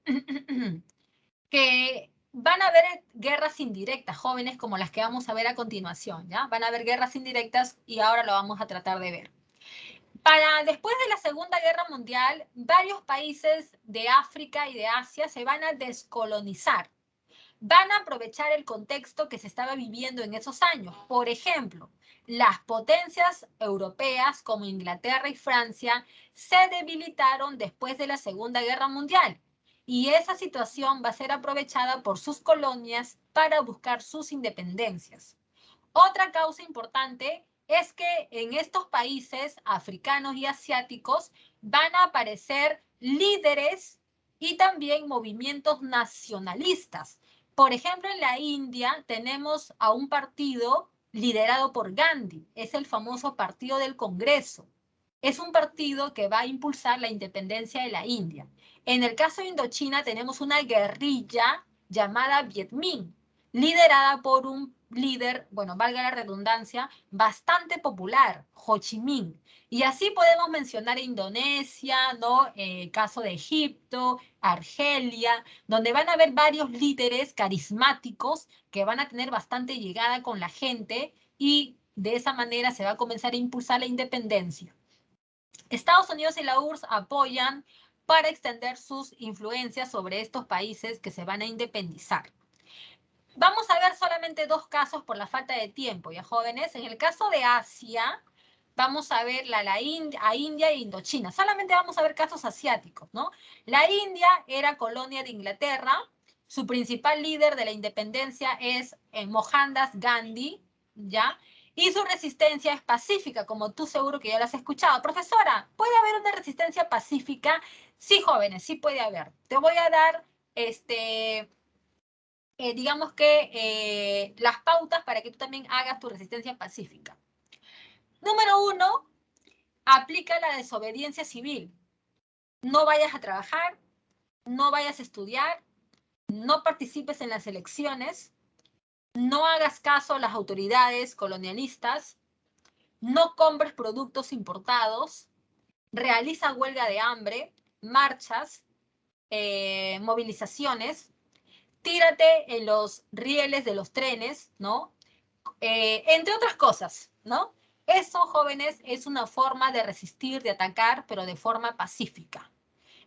que van a haber guerras indirectas, jóvenes, como las que vamos a ver a continuación, ¿ya? Van a haber guerras indirectas y ahora lo vamos a tratar de ver. Después de la Segunda Guerra Mundial, varios países de África y de Asia se van a descolonizar. Van a aprovechar el contexto que se estaba viviendo en esos años. Por ejemplo, las potencias europeas como Inglaterra y Francia se debilitaron después de la Segunda Guerra Mundial y esa situación va a ser aprovechada por sus colonias para buscar sus independencias. Otra causa importante es que en estos países africanos y asiáticos van a aparecer líderes y también movimientos nacionalistas. Por ejemplo, en la India tenemos a un partido liderado por Gandhi, es el famoso Partido del Congreso. Es un partido que va a impulsar la independencia de la India. En el caso de Indochina tenemos una guerrilla llamada Viet Minh, liderada por un líder, bueno, valga la redundancia, bastante popular, Ho Chi Minh. Y así podemos mencionar Indonesia, ¿no? Caso de Egipto, Argelia, donde van a haber varios líderes carismáticos que van a tener bastante llegada con la gente y de esa manera se va a comenzar a impulsar la independencia. Estados Unidos y la URSS apoyan para extender sus influencias sobre estos países que se van a independizar. Vamos a ver solamente 2 casos por la falta de tiempo, ¿ya, jóvenes? En el caso de Asia, vamos a ver a India e Indochina. Solamente vamos a ver casos asiáticos, ¿no? La India era colonia de Inglaterra. Su principal líder de la independencia es Mohandas Gandhi, ¿ya? Y su resistencia es pacífica, como tú seguro que ya lo has escuchado. Profesora, ¿puede haber una resistencia pacífica? Sí, jóvenes, sí puede haber. Te voy a dar, digamos que las pautas para que tú también hagas tu resistencia pacífica. Número 1, aplica la desobediencia civil. No vayas a trabajar, no vayas a estudiar, no participes en las elecciones, no hagas caso a las autoridades colonialistas, no compres productos importados, realiza huelga de hambre, marchas, movilizaciones, tírate en los rieles de los trenes, ¿no? Entre otras cosas, ¿no? Eso, jóvenes, es una forma de resistir, de atacar, pero de forma pacífica.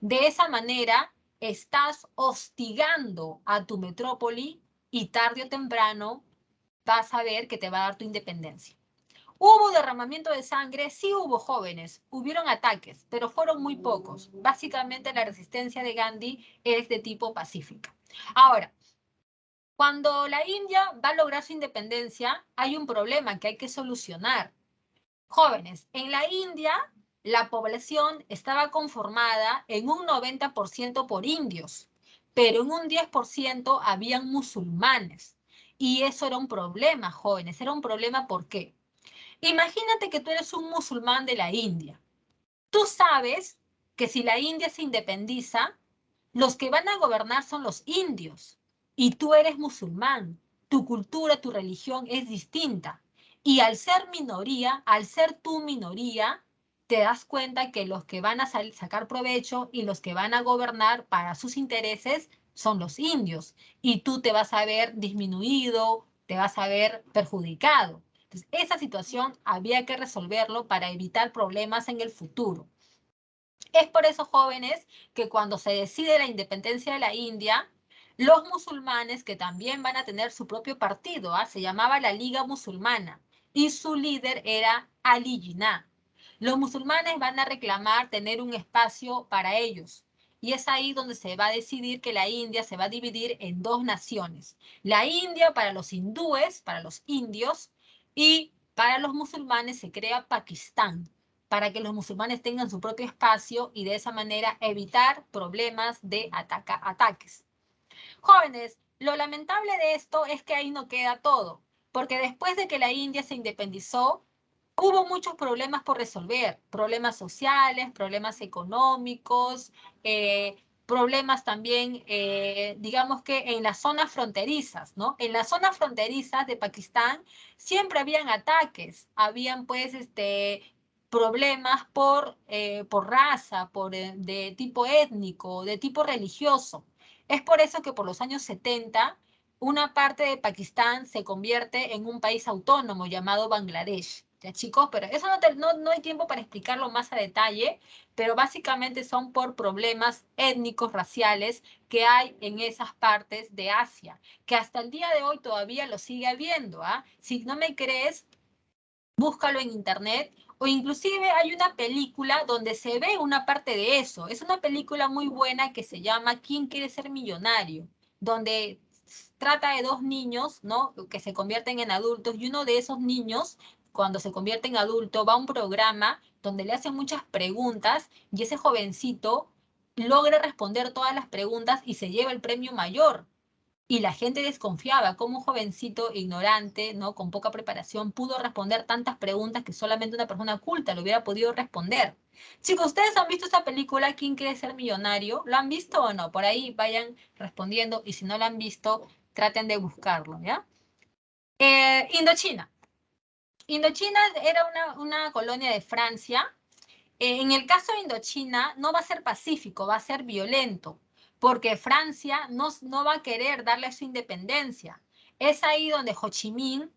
De esa manera, estás hostigando a tu metrópoli y tarde o temprano vas a ver que te va a dar tu independencia. ¿Hubo derramamiento de sangre? Sí hubo, jóvenes. Hubieron ataques, pero fueron muy pocos. Básicamente la resistencia de Gandhi es de tipo pacífica. Ahora, cuando la India va a lograr su independencia, hay un problema que hay que solucionar. Jóvenes, en la India la población estaba conformada en un 90% por indios, pero en un 10% habían musulmanes. Y eso era un problema, jóvenes. Era un problema, ¿por qué? Imagínate que tú eres un musulmán de la India. Tú sabes que si la India se independiza, los que van a gobernar son los indios. Y tú eres musulmán. Tu cultura, tu religión es distinta. Y al ser minoría, al ser tu minoría, te das cuenta que los que van a sacar provecho y los que van a gobernar para sus intereses son los indios. Y tú te vas a ver disminuido, te vas a ver perjudicado. Entonces, esa situación había que resolverlo para evitar problemas en el futuro. Es por eso, jóvenes, que cuando se decide la independencia de la India, los musulmanes, que también van a tener su propio partido, se llamaba la Liga Musulmana, y su líder era Ali Jinnah. Los musulmanes van a reclamar tener un espacio para ellos. Y es ahí donde se va a decidir que la India se va a dividir en 2 naciones. La India para los hindúes, para los indios, y para los musulmanes se crea Pakistán, para que los musulmanes tengan su propio espacio y de esa manera evitar problemas de ataques. Jóvenes, lo lamentable de esto es que ahí no queda todo, porque después de que la India se independizó, hubo muchos problemas por resolver, problemas sociales, problemas económicos, problemas también, digamos que en las zonas fronterizas, ¿no? En las zonas fronterizas de Pakistán siempre habían ataques, habían pues problemas por raza, de tipo étnico, de tipo religioso. Es por eso que por los años 70, una parte de Pakistán se convierte en un país autónomo llamado Bangladesh. ¿Ya, chicos? Pero eso no hay tiempo para explicarlo más a detalle, pero básicamente son por problemas étnicos, raciales que hay en esas partes de Asia, que hasta el día de hoy todavía lo sigue habiendo. Si no me crees, búscalo en internet, o inclusive hay una película donde se ve una parte de eso. Es una película muy buena que se llama ¿Quién quiere ser millonario?, donde trata de 2 niños, ¿no?, que se convierten en adultos, y uno de esos niños, cuando se convierte en adulto, va a un programa donde le hacen muchas preguntas, y ese jovencito logra responder todas las preguntas y se lleva el premio mayor. Y la gente desconfiaba cómo un jovencito ignorante, ¿no?, con poca preparación, pudo responder tantas preguntas que solamente una persona culta lo hubiera podido responder. Chicos, ¿ustedes han visto esta película ¿Quién quiere ser millonario? ¿Lo han visto o no? Por ahí vayan respondiendo, y si no lo han visto, traten de buscarlo, ¿ya? Indochina. Indochina era una colonia de Francia. En el caso de Indochina, no va a ser pacífico, va a ser violento, porque Francia no va a querer darle su independencia. Es ahí donde Ho Chi Minh,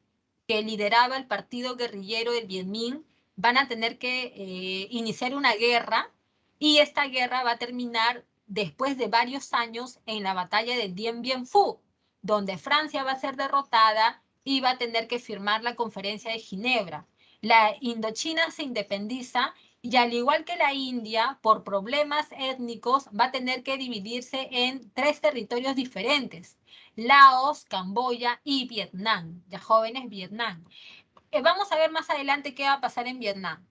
que lideraba el partido guerrillero del Viet Minh, van a tener que iniciar una guerra y esta guerra va a terminar después de varios años en la batalla de Dien Bien Phu, donde Francia va a ser derrotada y va a tener que firmar la Conferencia de Ginebra. La Indochina se independiza y al igual que la India, por problemas étnicos, va a tener que dividirse en 3 territorios diferentes: Laos, Camboya y Vietnam. Ya jóvenes, Vietnam. Vamos a ver más adelante qué va a pasar en Vietnam.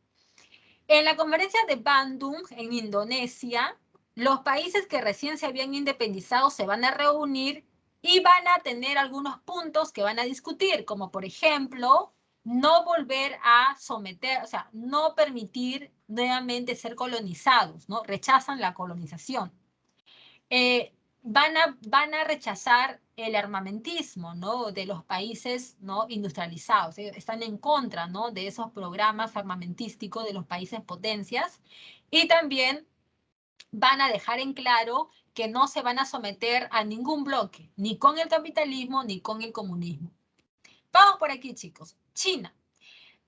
En la conferencia de Bandung, en Indonesia, los países que recién se habían independizado se van a reunir y van a tener algunos puntos que van a discutir, como por ejemplo, no volver a someter, o sea, no permitir nuevamente ser colonizados, ¿no? Rechazan la colonización. Van a rechazar el armamentismo, ¿no? De los países, ¿no? Industrializados. Están en contra, ¿no? De esos programas armamentísticos de los países potencias. Y también van a dejar en claro que no se van a someter a ningún bloque, ni con el capitalismo, ni con el comunismo. Vamos por aquí, chicos. China.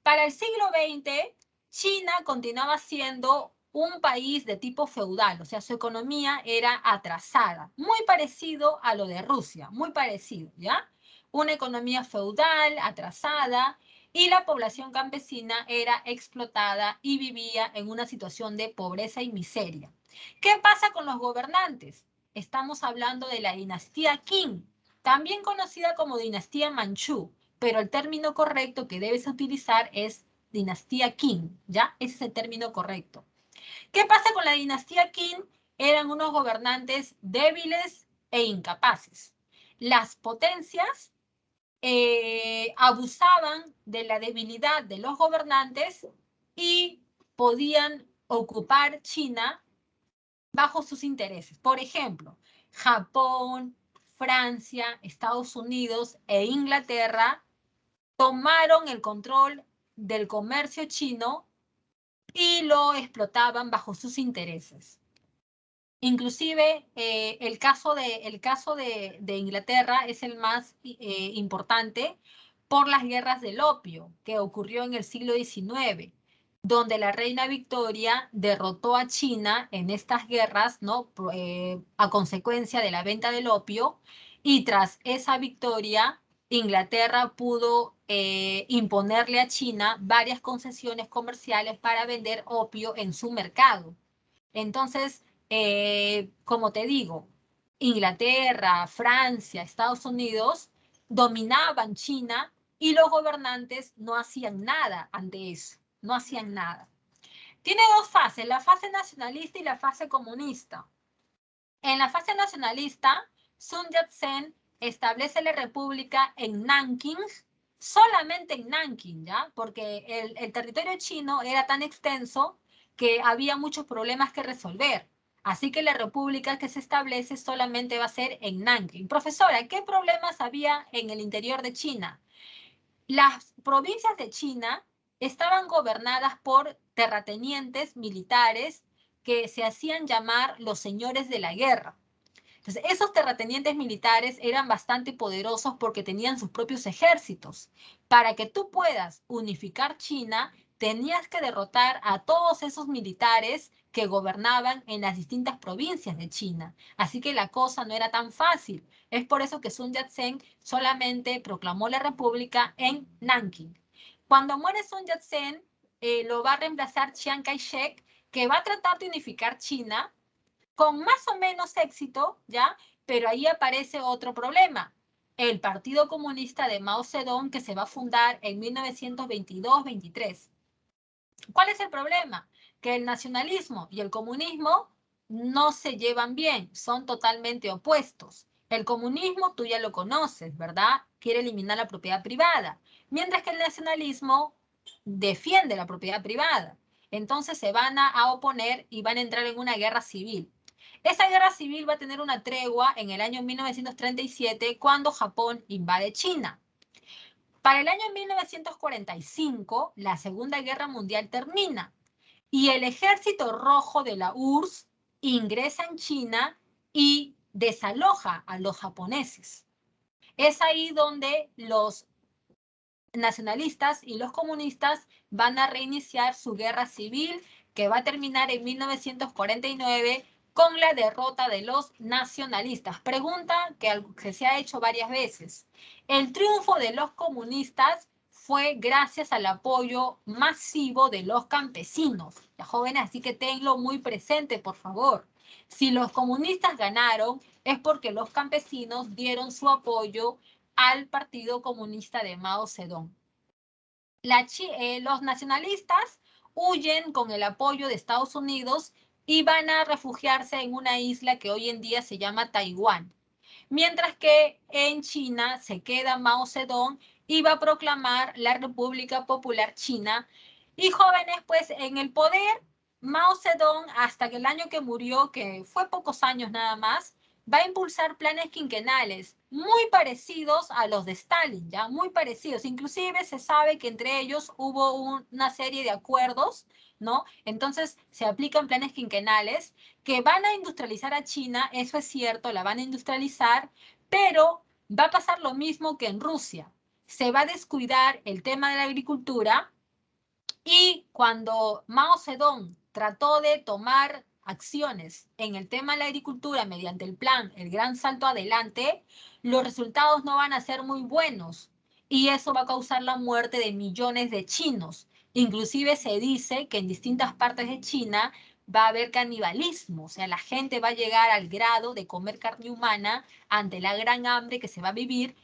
Para el siglo XX, China continuaba siendo un país de tipo feudal, o sea, su economía era atrasada, muy parecido a lo de Rusia, muy parecido, ¿ya? Una economía feudal, atrasada, y la población campesina era explotada y vivía en una situación de pobreza y miseria. ¿Qué pasa con los gobernantes? Estamos hablando de la dinastía Qing, también conocida como dinastía Manchú, pero el término correcto que debes utilizar es dinastía Qing, ¿ya? Ese es el término correcto. ¿Qué pasa con la dinastía Qing? Eran unos gobernantes débiles e incapaces. Las potencias abusaban de la debilidad de los gobernantes y podían ocupar China bajo sus intereses. Por ejemplo, Japón, Francia, Estados Unidos e Inglaterra tomaron el control del comercio chino y lo explotaban bajo sus intereses. Inclusive el caso de Inglaterra es el más importante por las guerras del opio que ocurrió en el siglo XIX, donde la reina Victoria derrotó a China en estas guerras, ¿no? A consecuencia de la venta del opio, y tras esa victoria Inglaterra pudo imponerle a China varias concesiones comerciales para vender opio en su mercado. Entonces, como te digo, Inglaterra, Francia, Estados Unidos dominaban China y los gobernantes no hacían nada ante eso, no hacían nada. Tiene dos fases, la fase nacionalista y la fase comunista. En la fase nacionalista, Sun Yat-sen establece la república en Nanking, solamente en Nanking, ¿ya? Porque el territorio chino era tan extenso que había muchos problemas que resolver. Así que la república que se establece solamente va a ser en Nanking. Profesora, ¿qué problemas había en el interior de China? Las provincias de China estaban gobernadas por terratenientes militares que se hacían llamar los señores de la guerra. Entonces, esos terratenientes militares eran bastante poderosos porque tenían sus propios ejércitos. Para que tú puedas unificar China, tenías que derrotar a todos esos militares que gobernaban en las distintas provincias de China. Así que la cosa no era tan fácil. Es por eso que Sun Yat-sen solamente proclamó la república en Nanking. Cuando muere Sun Yat-sen, lo va a reemplazar Chiang Kai-shek, que va a tratar de unificar China con más o menos éxito, ¿ya? Pero ahí aparece otro problema. El Partido Comunista de Mao Zedong, que se va a fundar en 1922-23. ¿Cuál es el problema? Que el nacionalismo y el comunismo no se llevan bien, son totalmente opuestos. El comunismo, tú ya lo conoces, ¿verdad? Quiere eliminar la propiedad privada, mientras que el nacionalismo defiende la propiedad privada. Entonces se van a oponer y van a entrar en una guerra civil. Esa guerra civil va a tener una tregua en el año 1937 cuando Japón invade China. Para el año 1945, la Segunda Guerra Mundial termina y el Ejército Rojo de la URSS ingresa en China y desaloja a los japoneses. Es ahí donde los nacionalistas y los comunistas van a reiniciar su guerra civil que va a terminar en 1949 con la derrota de los nacionalistas. Pregunta que se ha hecho varias veces. El triunfo de los comunistas fue gracias al apoyo masivo de los campesinos. Ya, jóvenes, así que tenlo muy presente, por favor. Si los comunistas ganaron, es porque los campesinos dieron su apoyo al Partido Comunista de Mao Zedong. Los nacionalistas huyen con el apoyo de Estados Unidos y van a refugiarse en una isla que hoy en día se llama Taiwán. Mientras que en China se queda Mao Zedong y va a proclamar la República Popular China. Y jóvenes, pues en el poder, Mao Zedong, hasta que el año que murió, que fue pocos años nada más, va a impulsar planes quinquenales muy parecidos a los de Stalin, ya muy parecidos. Inclusive se sabe que entre ellos hubo una serie de acuerdos, ¿no? Entonces se aplican planes quinquenales que van a industrializar a China, eso es cierto, la van a industrializar, pero va a pasar lo mismo que en Rusia. Se va a descuidar el tema de la agricultura y cuando Mao Zedong trató de tomar acciones en el tema de la agricultura mediante el plan El Gran Salto Adelante, los resultados no van a ser muy buenos y eso va a causar la muerte de millones de chinos. Inclusive se dice que en distintas partes de China va a haber canibalismo, o sea, la gente va a llegar al grado de comer carne humana ante la gran hambre que se va a vivir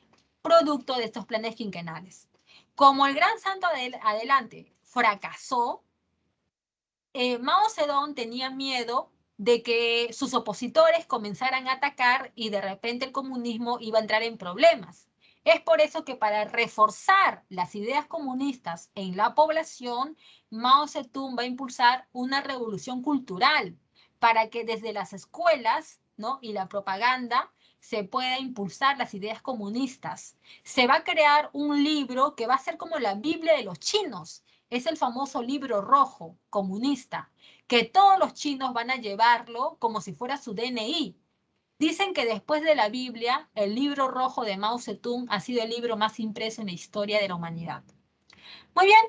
producto de estos planes quinquenales. Como el Gran Salto Adelante fracasó, Mao Zedong tenía miedo de que sus opositores comenzaran a atacar y de repente el comunismo iba a entrar en problemas. Es por eso que para reforzar las ideas comunistas en la población, Mao Zedong va a impulsar una revolución cultural para que desde las escuelas, ¿no?, y la propaganda se pueda impulsar las ideas comunistas. Se va a crear un libro que va a ser como la Biblia de los chinos. Es el famoso libro rojo comunista, que todos los chinos van a llevarlo como si fuera su DNI. Dicen que después de la Biblia, el libro rojo de Mao Zedong ha sido el libro más impreso en la historia de la humanidad. Muy bien,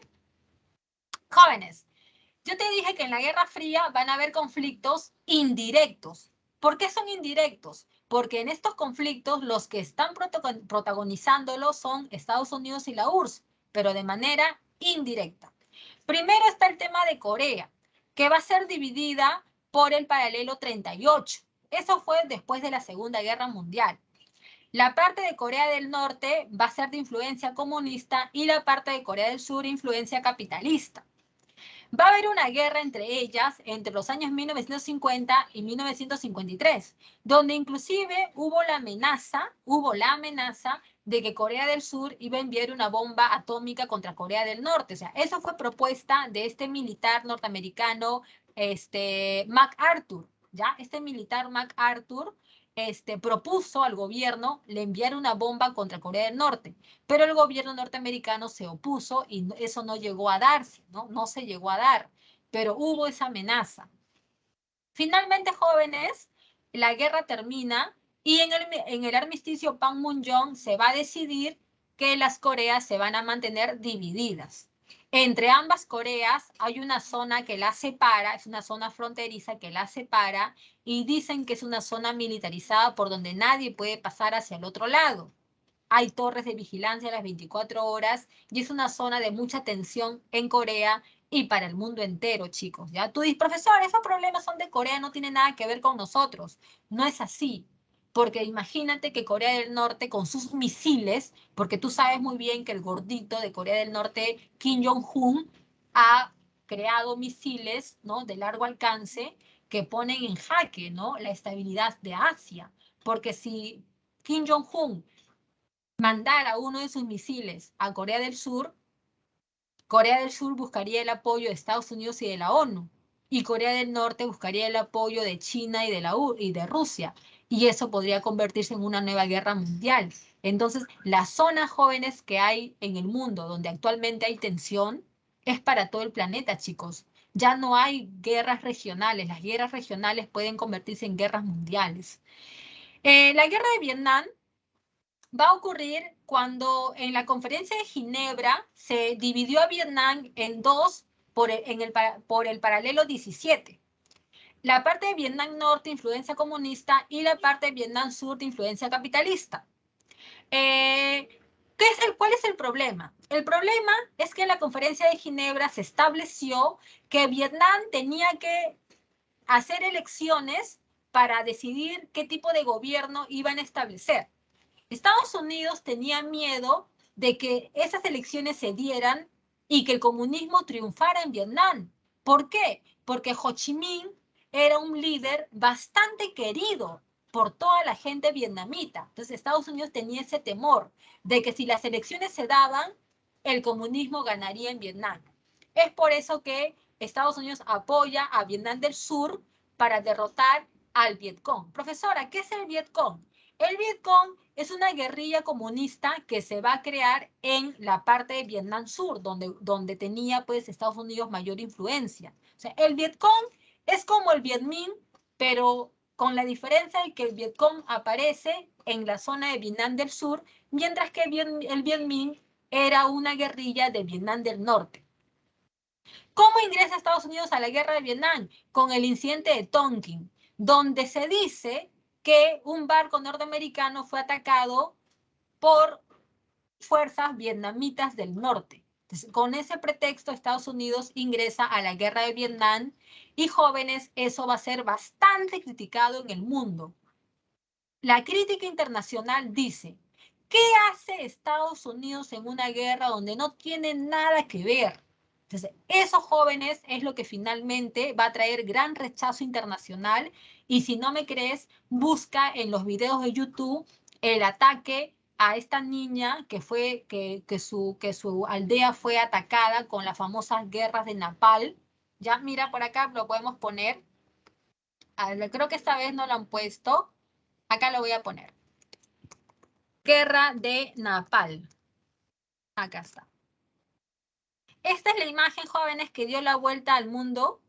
jóvenes, yo te dije que en la Guerra Fría van a haber conflictos indirectos. ¿Por qué son indirectos? Porque en estos conflictos los que están protagonizándolos son Estados Unidos y la URSS, pero de manera indirecta. Primero está el tema de Corea, que va a ser dividida por el paralelo 38. Eso fue después de la Segunda Guerra Mundial. La parte de Corea del Norte va a ser de influencia comunista y la parte de Corea del Sur influencia capitalista. Va a haber una guerra entre ellas entre los años 1950 y 1953, donde inclusive hubo la amenaza de que Corea del Sur iba a enviar una bomba atómica contra Corea del Norte. O sea, eso fue propuesta de este militar norteamericano, MacArthur, ¿ya? Este militar MacArthur propuso al gobierno le enviar una bomba contra Corea del Norte, pero el gobierno norteamericano se opuso y eso no llegó a darse, ¿no? No se llegó a dar, pero hubo esa amenaza. Finalmente, jóvenes, la guerra termina y en el armisticio Panmunjom se va a decidir que las Coreas se van a mantener divididas. Entre ambas Coreas hay una zona que las separa, es una zona fronteriza que las separa y dicen que es una zona militarizada por donde nadie puede pasar hacia el otro lado. Hay torres de vigilancia a las 24 horas y es una zona de mucha tensión en Corea y para el mundo entero, chicos. ¿Ya? Tú dices, profesor, esos problemas son de Corea, no tienen nada que ver con nosotros. No es así. Porque imagínate que Corea del Norte con sus misiles, porque tú sabes muy bien que el gordito de Corea del Norte, Kim Jong-un, ha creado misiles, ¿no?, de largo alcance que ponen en jaque, ¿no?, la estabilidad de Asia. Porque si Kim Jong-un mandara uno de sus misiles a Corea del Sur buscaría el apoyo de Estados Unidos y de la ONU, y Corea del Norte buscaría el apoyo de China y de Rusia, y eso podría convertirse en una nueva guerra mundial. Entonces, las zonas jóvenes que hay en el mundo donde actualmente hay tensión es para todo el planeta, chicos. Ya no hay guerras regionales, las guerras regionales pueden convertirse en guerras mundiales. La guerra de Vietnam va a ocurrir cuando en la conferencia de Ginebra se dividió a Vietnam en dos por el paralelo 17. La parte de Vietnam Norte, influencia comunista, y la parte de Vietnam Sur, de influencia capitalista. ¿Cuál es el problema? El problema es que en la conferencia de Ginebra se estableció que Vietnam tenía que hacer elecciones para decidir qué tipo de gobierno iban a establecer. Estados Unidos tenía miedo de que esas elecciones se dieran y que el comunismo triunfara en Vietnam. ¿Por qué? Porque Ho Chi Minh era un líder bastante querido por toda la gente vietnamita. Entonces Estados Unidos tenía ese temor de que si las elecciones se daban, el comunismo ganaría en Vietnam. Es por eso que Estados Unidos apoya a Vietnam del Sur para derrotar al Vietcong. Profesora, ¿qué es el Vietcong? El Vietcong es una guerrilla comunista que se va a crear en la parte de Vietnam Sur, donde tenía pues Estados Unidos mayor influencia. O sea, el Vietcong es como el Viet Minh, pero con la diferencia de que el Vietcong aparece en la zona de Vietnam del Sur, mientras que el Viet Minh era una guerrilla de Vietnam del Norte. ¿Cómo ingresa Estados Unidos a la guerra de Vietnam? Con el incidente de Tonkin, donde se dice que un barco norteamericano fue atacado por fuerzas vietnamitas del norte. Entonces, con ese pretexto, Estados Unidos ingresa a la guerra de Vietnam y, jóvenes, eso va a ser bastante criticado en el mundo. La crítica internacional dice, ¿qué hace Estados Unidos en una guerra donde no tiene nada que ver? Entonces, esos jóvenes es lo que finalmente va a traer gran rechazo internacional, y si no me crees, busca en los videos de YouTube el ataque a esta niña que su aldea fue atacada con las famosas guerras de Napal. Ya, mira, por acá lo podemos poner. Creo que esta vez no lo han puesto. Acá lo voy a poner. Guerra de Napal. Acá está. Esta es la imagen, jóvenes, que dio la vuelta al mundo,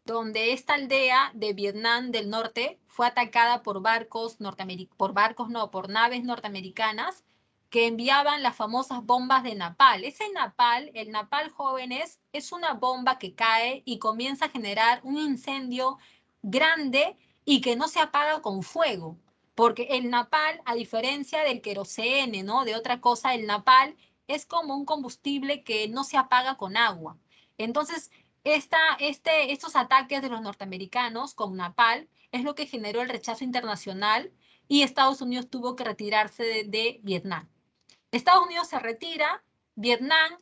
donde esta aldea de Vietnam del Norte fue atacada por por naves norteamericanas que enviaban las famosas bombas de napal. El napal, jóvenes, es una bomba que cae y comienza a generar un incendio grande y que no se apaga con fuego, porque el napal, a diferencia del querosene, ¿no? De otra cosa, el napal es como un combustible que no se apaga con agua. Entonces, estos ataques de los norteamericanos con Napal es lo que generó el rechazo internacional, y Estados Unidos tuvo que retirarse de Vietnam. Estados Unidos se retira, Vietnam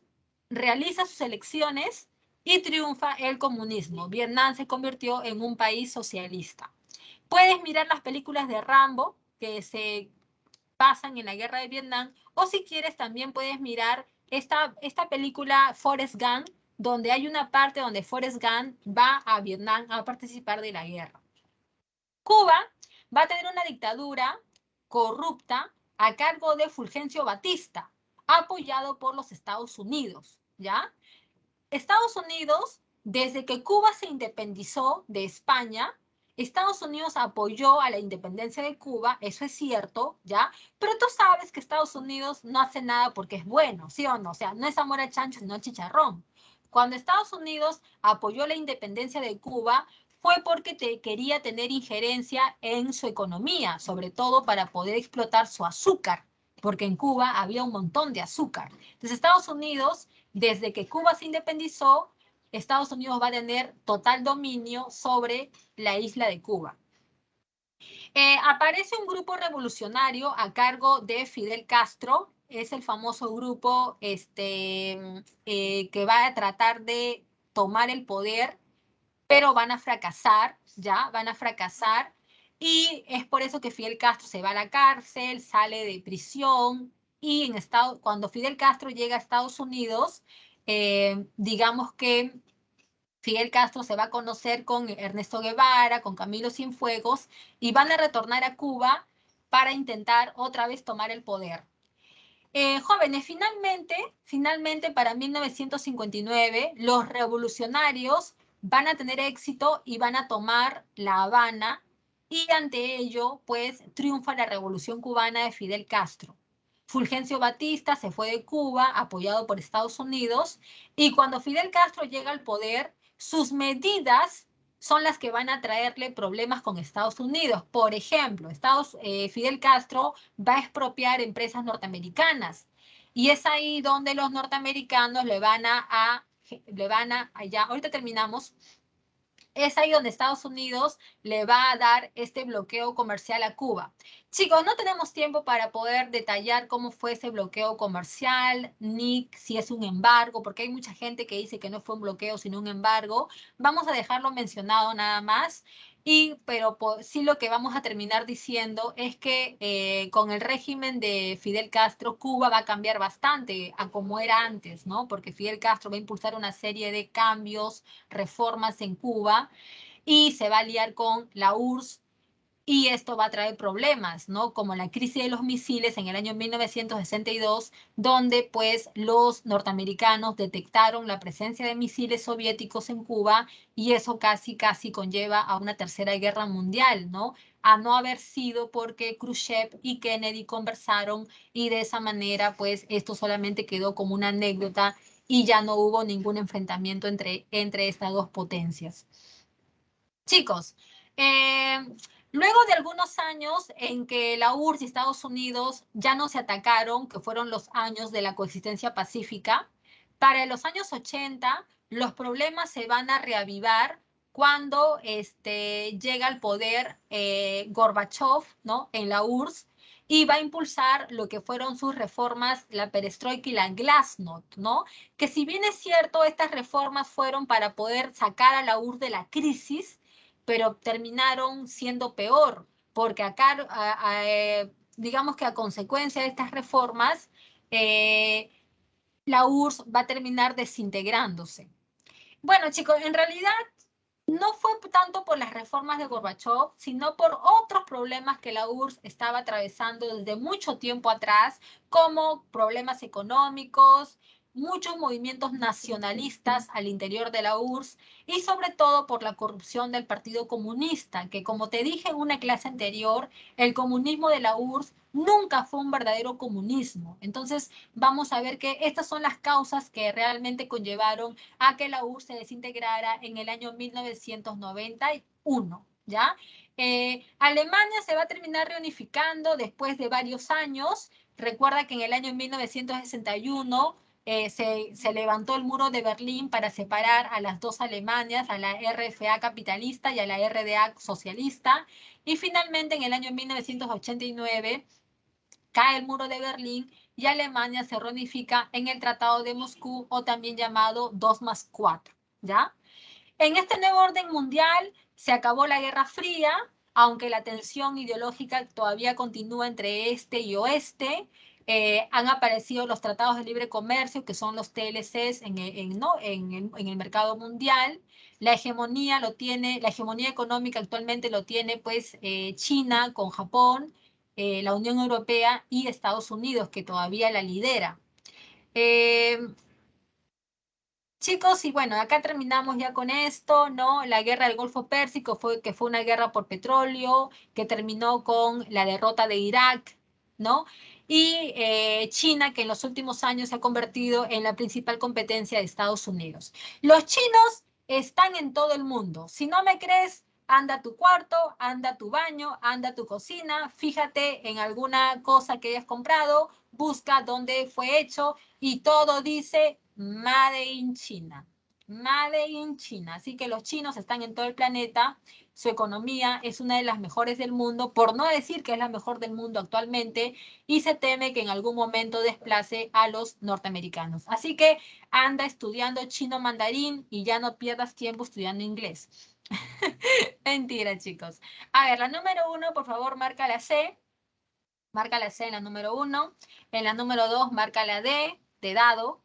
realiza sus elecciones y triunfa el comunismo. Vietnam se convirtió en un país socialista. Puedes mirar las películas de Rambo que se pasan en la guerra de Vietnam, o si quieres también puedes mirar esta película Forrest Gump, donde hay una parte donde Forrest Gump va a Vietnam a participar de la guerra. Cuba va a tener una dictadura corrupta a cargo de Fulgencio Batista, apoyado por los Estados Unidos, ¿ya? Estados Unidos, desde que Cuba se independizó de España, Estados Unidos apoyó a la independencia de Cuba, eso es cierto, ¿ya? Pero tú sabes que Estados Unidos no hace nada porque es bueno, ¿sí o no? O sea, no es amor a chancho, sino chicharrón. Cuando Estados Unidos apoyó la independencia de Cuba, fue porque quería tener injerencia en su economía, sobre todo para poder explotar su azúcar, porque en Cuba había un montón de azúcar. Entonces, Estados Unidos, desde que Cuba se independizó, Estados Unidos va a tener total dominio sobre la isla de Cuba. Aparece un grupo revolucionario a cargo de Fidel Castro, es el famoso grupo que va a tratar de tomar el poder, pero van a fracasar, ¿ya? Van a fracasar, y es por eso que Fidel Castro se va a la cárcel, sale de prisión, y cuando Fidel Castro llega a Estados Unidos, digamos que Fidel Castro se va a conocer con Ernesto Guevara, con Camilo Cienfuegos, y van a retornar a Cuba para intentar otra vez tomar el poder. Jóvenes, finalmente para 1959, los revolucionarios van a tener éxito y van a tomar La Habana, y ante ello, pues, triunfa la revolución cubana de Fidel Castro. Fulgencio Batista se fue de Cuba, apoyado por Estados Unidos, y cuando Fidel Castro llega al poder, sus medidas son las que van a traerle problemas con Estados Unidos. Por ejemplo, Fidel Castro va a expropiar empresas norteamericanas, y es ahí donde los norteamericanos ya, ahorita terminamos, es ahí donde Estados Unidos le va a dar este bloqueo comercial a Cuba. Chicos, no tenemos tiempo para poder detallar cómo fue ese bloqueo comercial, ni si es un embargo, porque hay mucha gente que dice que no fue un bloqueo, sino un embargo. Vamos a dejarlo mencionado nada más. Pero sí lo que vamos a terminar diciendo es que con el régimen de Fidel Castro, Cuba va a cambiar bastante a como era antes, ¿no? Porque Fidel Castro va a impulsar una serie de cambios, reformas en Cuba, y se va a liar con la URSS, y esto va a traer problemas, ¿no? Como la crisis de los misiles en el año 1962, donde pues los norteamericanos detectaron la presencia de misiles soviéticos en Cuba, y eso casi conlleva a una tercera guerra mundial, ¿no? A no haber sido porque Khrushchev y Kennedy conversaron, y de esa manera pues esto solamente quedó como una anécdota y ya no hubo ningún enfrentamiento entre estas dos potencias. Chicos, eh, luego de algunos años en que la URSS y Estados Unidos ya no se atacaron, que fueron los años de la coexistencia pacífica, para los años 80 los problemas se van a reavivar cuando llega al poder Gorbachev, ¿no? En la URSS, y va a impulsar lo que fueron sus reformas, la perestroika y la glasnost, ¿no? Que si bien es cierto, estas reformas fueron para poder sacar a la URSS de la crisis, pero terminaron siendo peor, porque acá, digamos que a consecuencia de estas reformas, eh, la URSS va a terminar desintegrándose. Bueno, chicos, en realidad no fue tanto por las reformas de Gorbachev, sino por otros problemas que la URSS estaba atravesando desde mucho tiempo atrás, como problemas económicos, muchos movimientos nacionalistas al interior de la URSS, y sobre todo por la corrupción del Partido Comunista, que, como te dije en una clase anterior, el comunismo de la URSS nunca fue un verdadero comunismo. Entonces vamos a ver que estas son las causas que realmente conllevaron a que la URSS se desintegrara en el año 1991, ¿ya? Alemania se va a terminar reunificando después de varios años. Recuerda que en el año 1961 se levantó el muro de Berlín para separar a las dos Alemanias, a la RFA capitalista y a la RDA socialista, y finalmente en el año 1989 cae el muro de Berlín y Alemania se reunifica en el Tratado de Moscú, o también llamado 2+4, ¿ya? En este nuevo orden mundial se acabó la Guerra Fría, aunque la tensión ideológica todavía continúa entre este y oeste. Han aparecido los tratados de libre comercio, que son los TLCs ¿no? en el mercado mundial. La hegemonía económica actualmente lo tiene pues China con Japón, la Unión Europea y Estados Unidos, que todavía la lidera. Eh, Chicos, y bueno, acá terminamos ya con esto, ¿no? La guerra del Golfo Pérsico que fue una guerra por petróleo, que terminó con la derrota de Irak, ¿no? Y China, que en los últimos años se ha convertido en la principal competencia de Estados Unidos. Los chinos están en todo el mundo. Si no me crees, anda a tu cuarto, anda a tu baño, anda a tu cocina, fíjate en alguna cosa que hayas comprado, busca dónde fue hecho, y todo dice Made in China. Made in China. Así que los chinos están en todo el planeta. Su economía es una de las mejores del mundo, por no decir que es la mejor del mundo actualmente, y se teme que en algún momento desplace a los norteamericanos. Así que anda estudiando chino mandarín y ya no pierdas tiempo estudiando inglés. Mentira, chicos. A ver, la número 1, por favor, marca la C. Marca la C en la número 1. En la número 2, marca la D, de dado.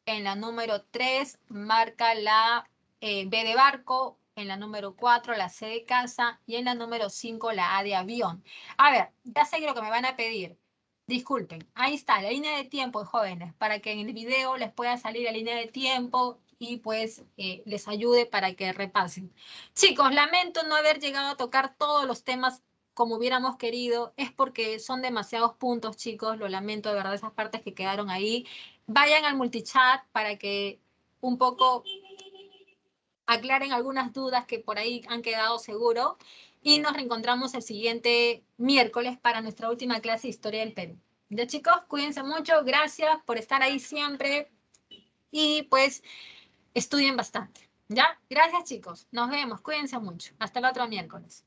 En la número 3, marca la B de barco. En la número 4, la C de casa. Y en la número 5, la A de avión. A ver, ya sé lo que me van a pedir. Disculpen, ahí está la línea de tiempo, jóvenes, para que en el video les pueda salir la línea de tiempo y pues les ayude para que repasen. Chicos, lamento no haber llegado a tocar todos los temas como hubiéramos querido, es porque son demasiados puntos, chicos, lo lamento de verdad, esas partes que quedaron ahí. Vayan al multichat para que un poco aclaren algunas dudas que por ahí han quedado seguro y nos reencontramos el siguiente miércoles para nuestra última clase de Historia del Perú. Ya chicos, cuídense mucho, gracias por estar ahí siempre y pues estudien bastante. ¿Ya? Gracias chicos, nos vemos, cuídense mucho. Hasta el otro miércoles.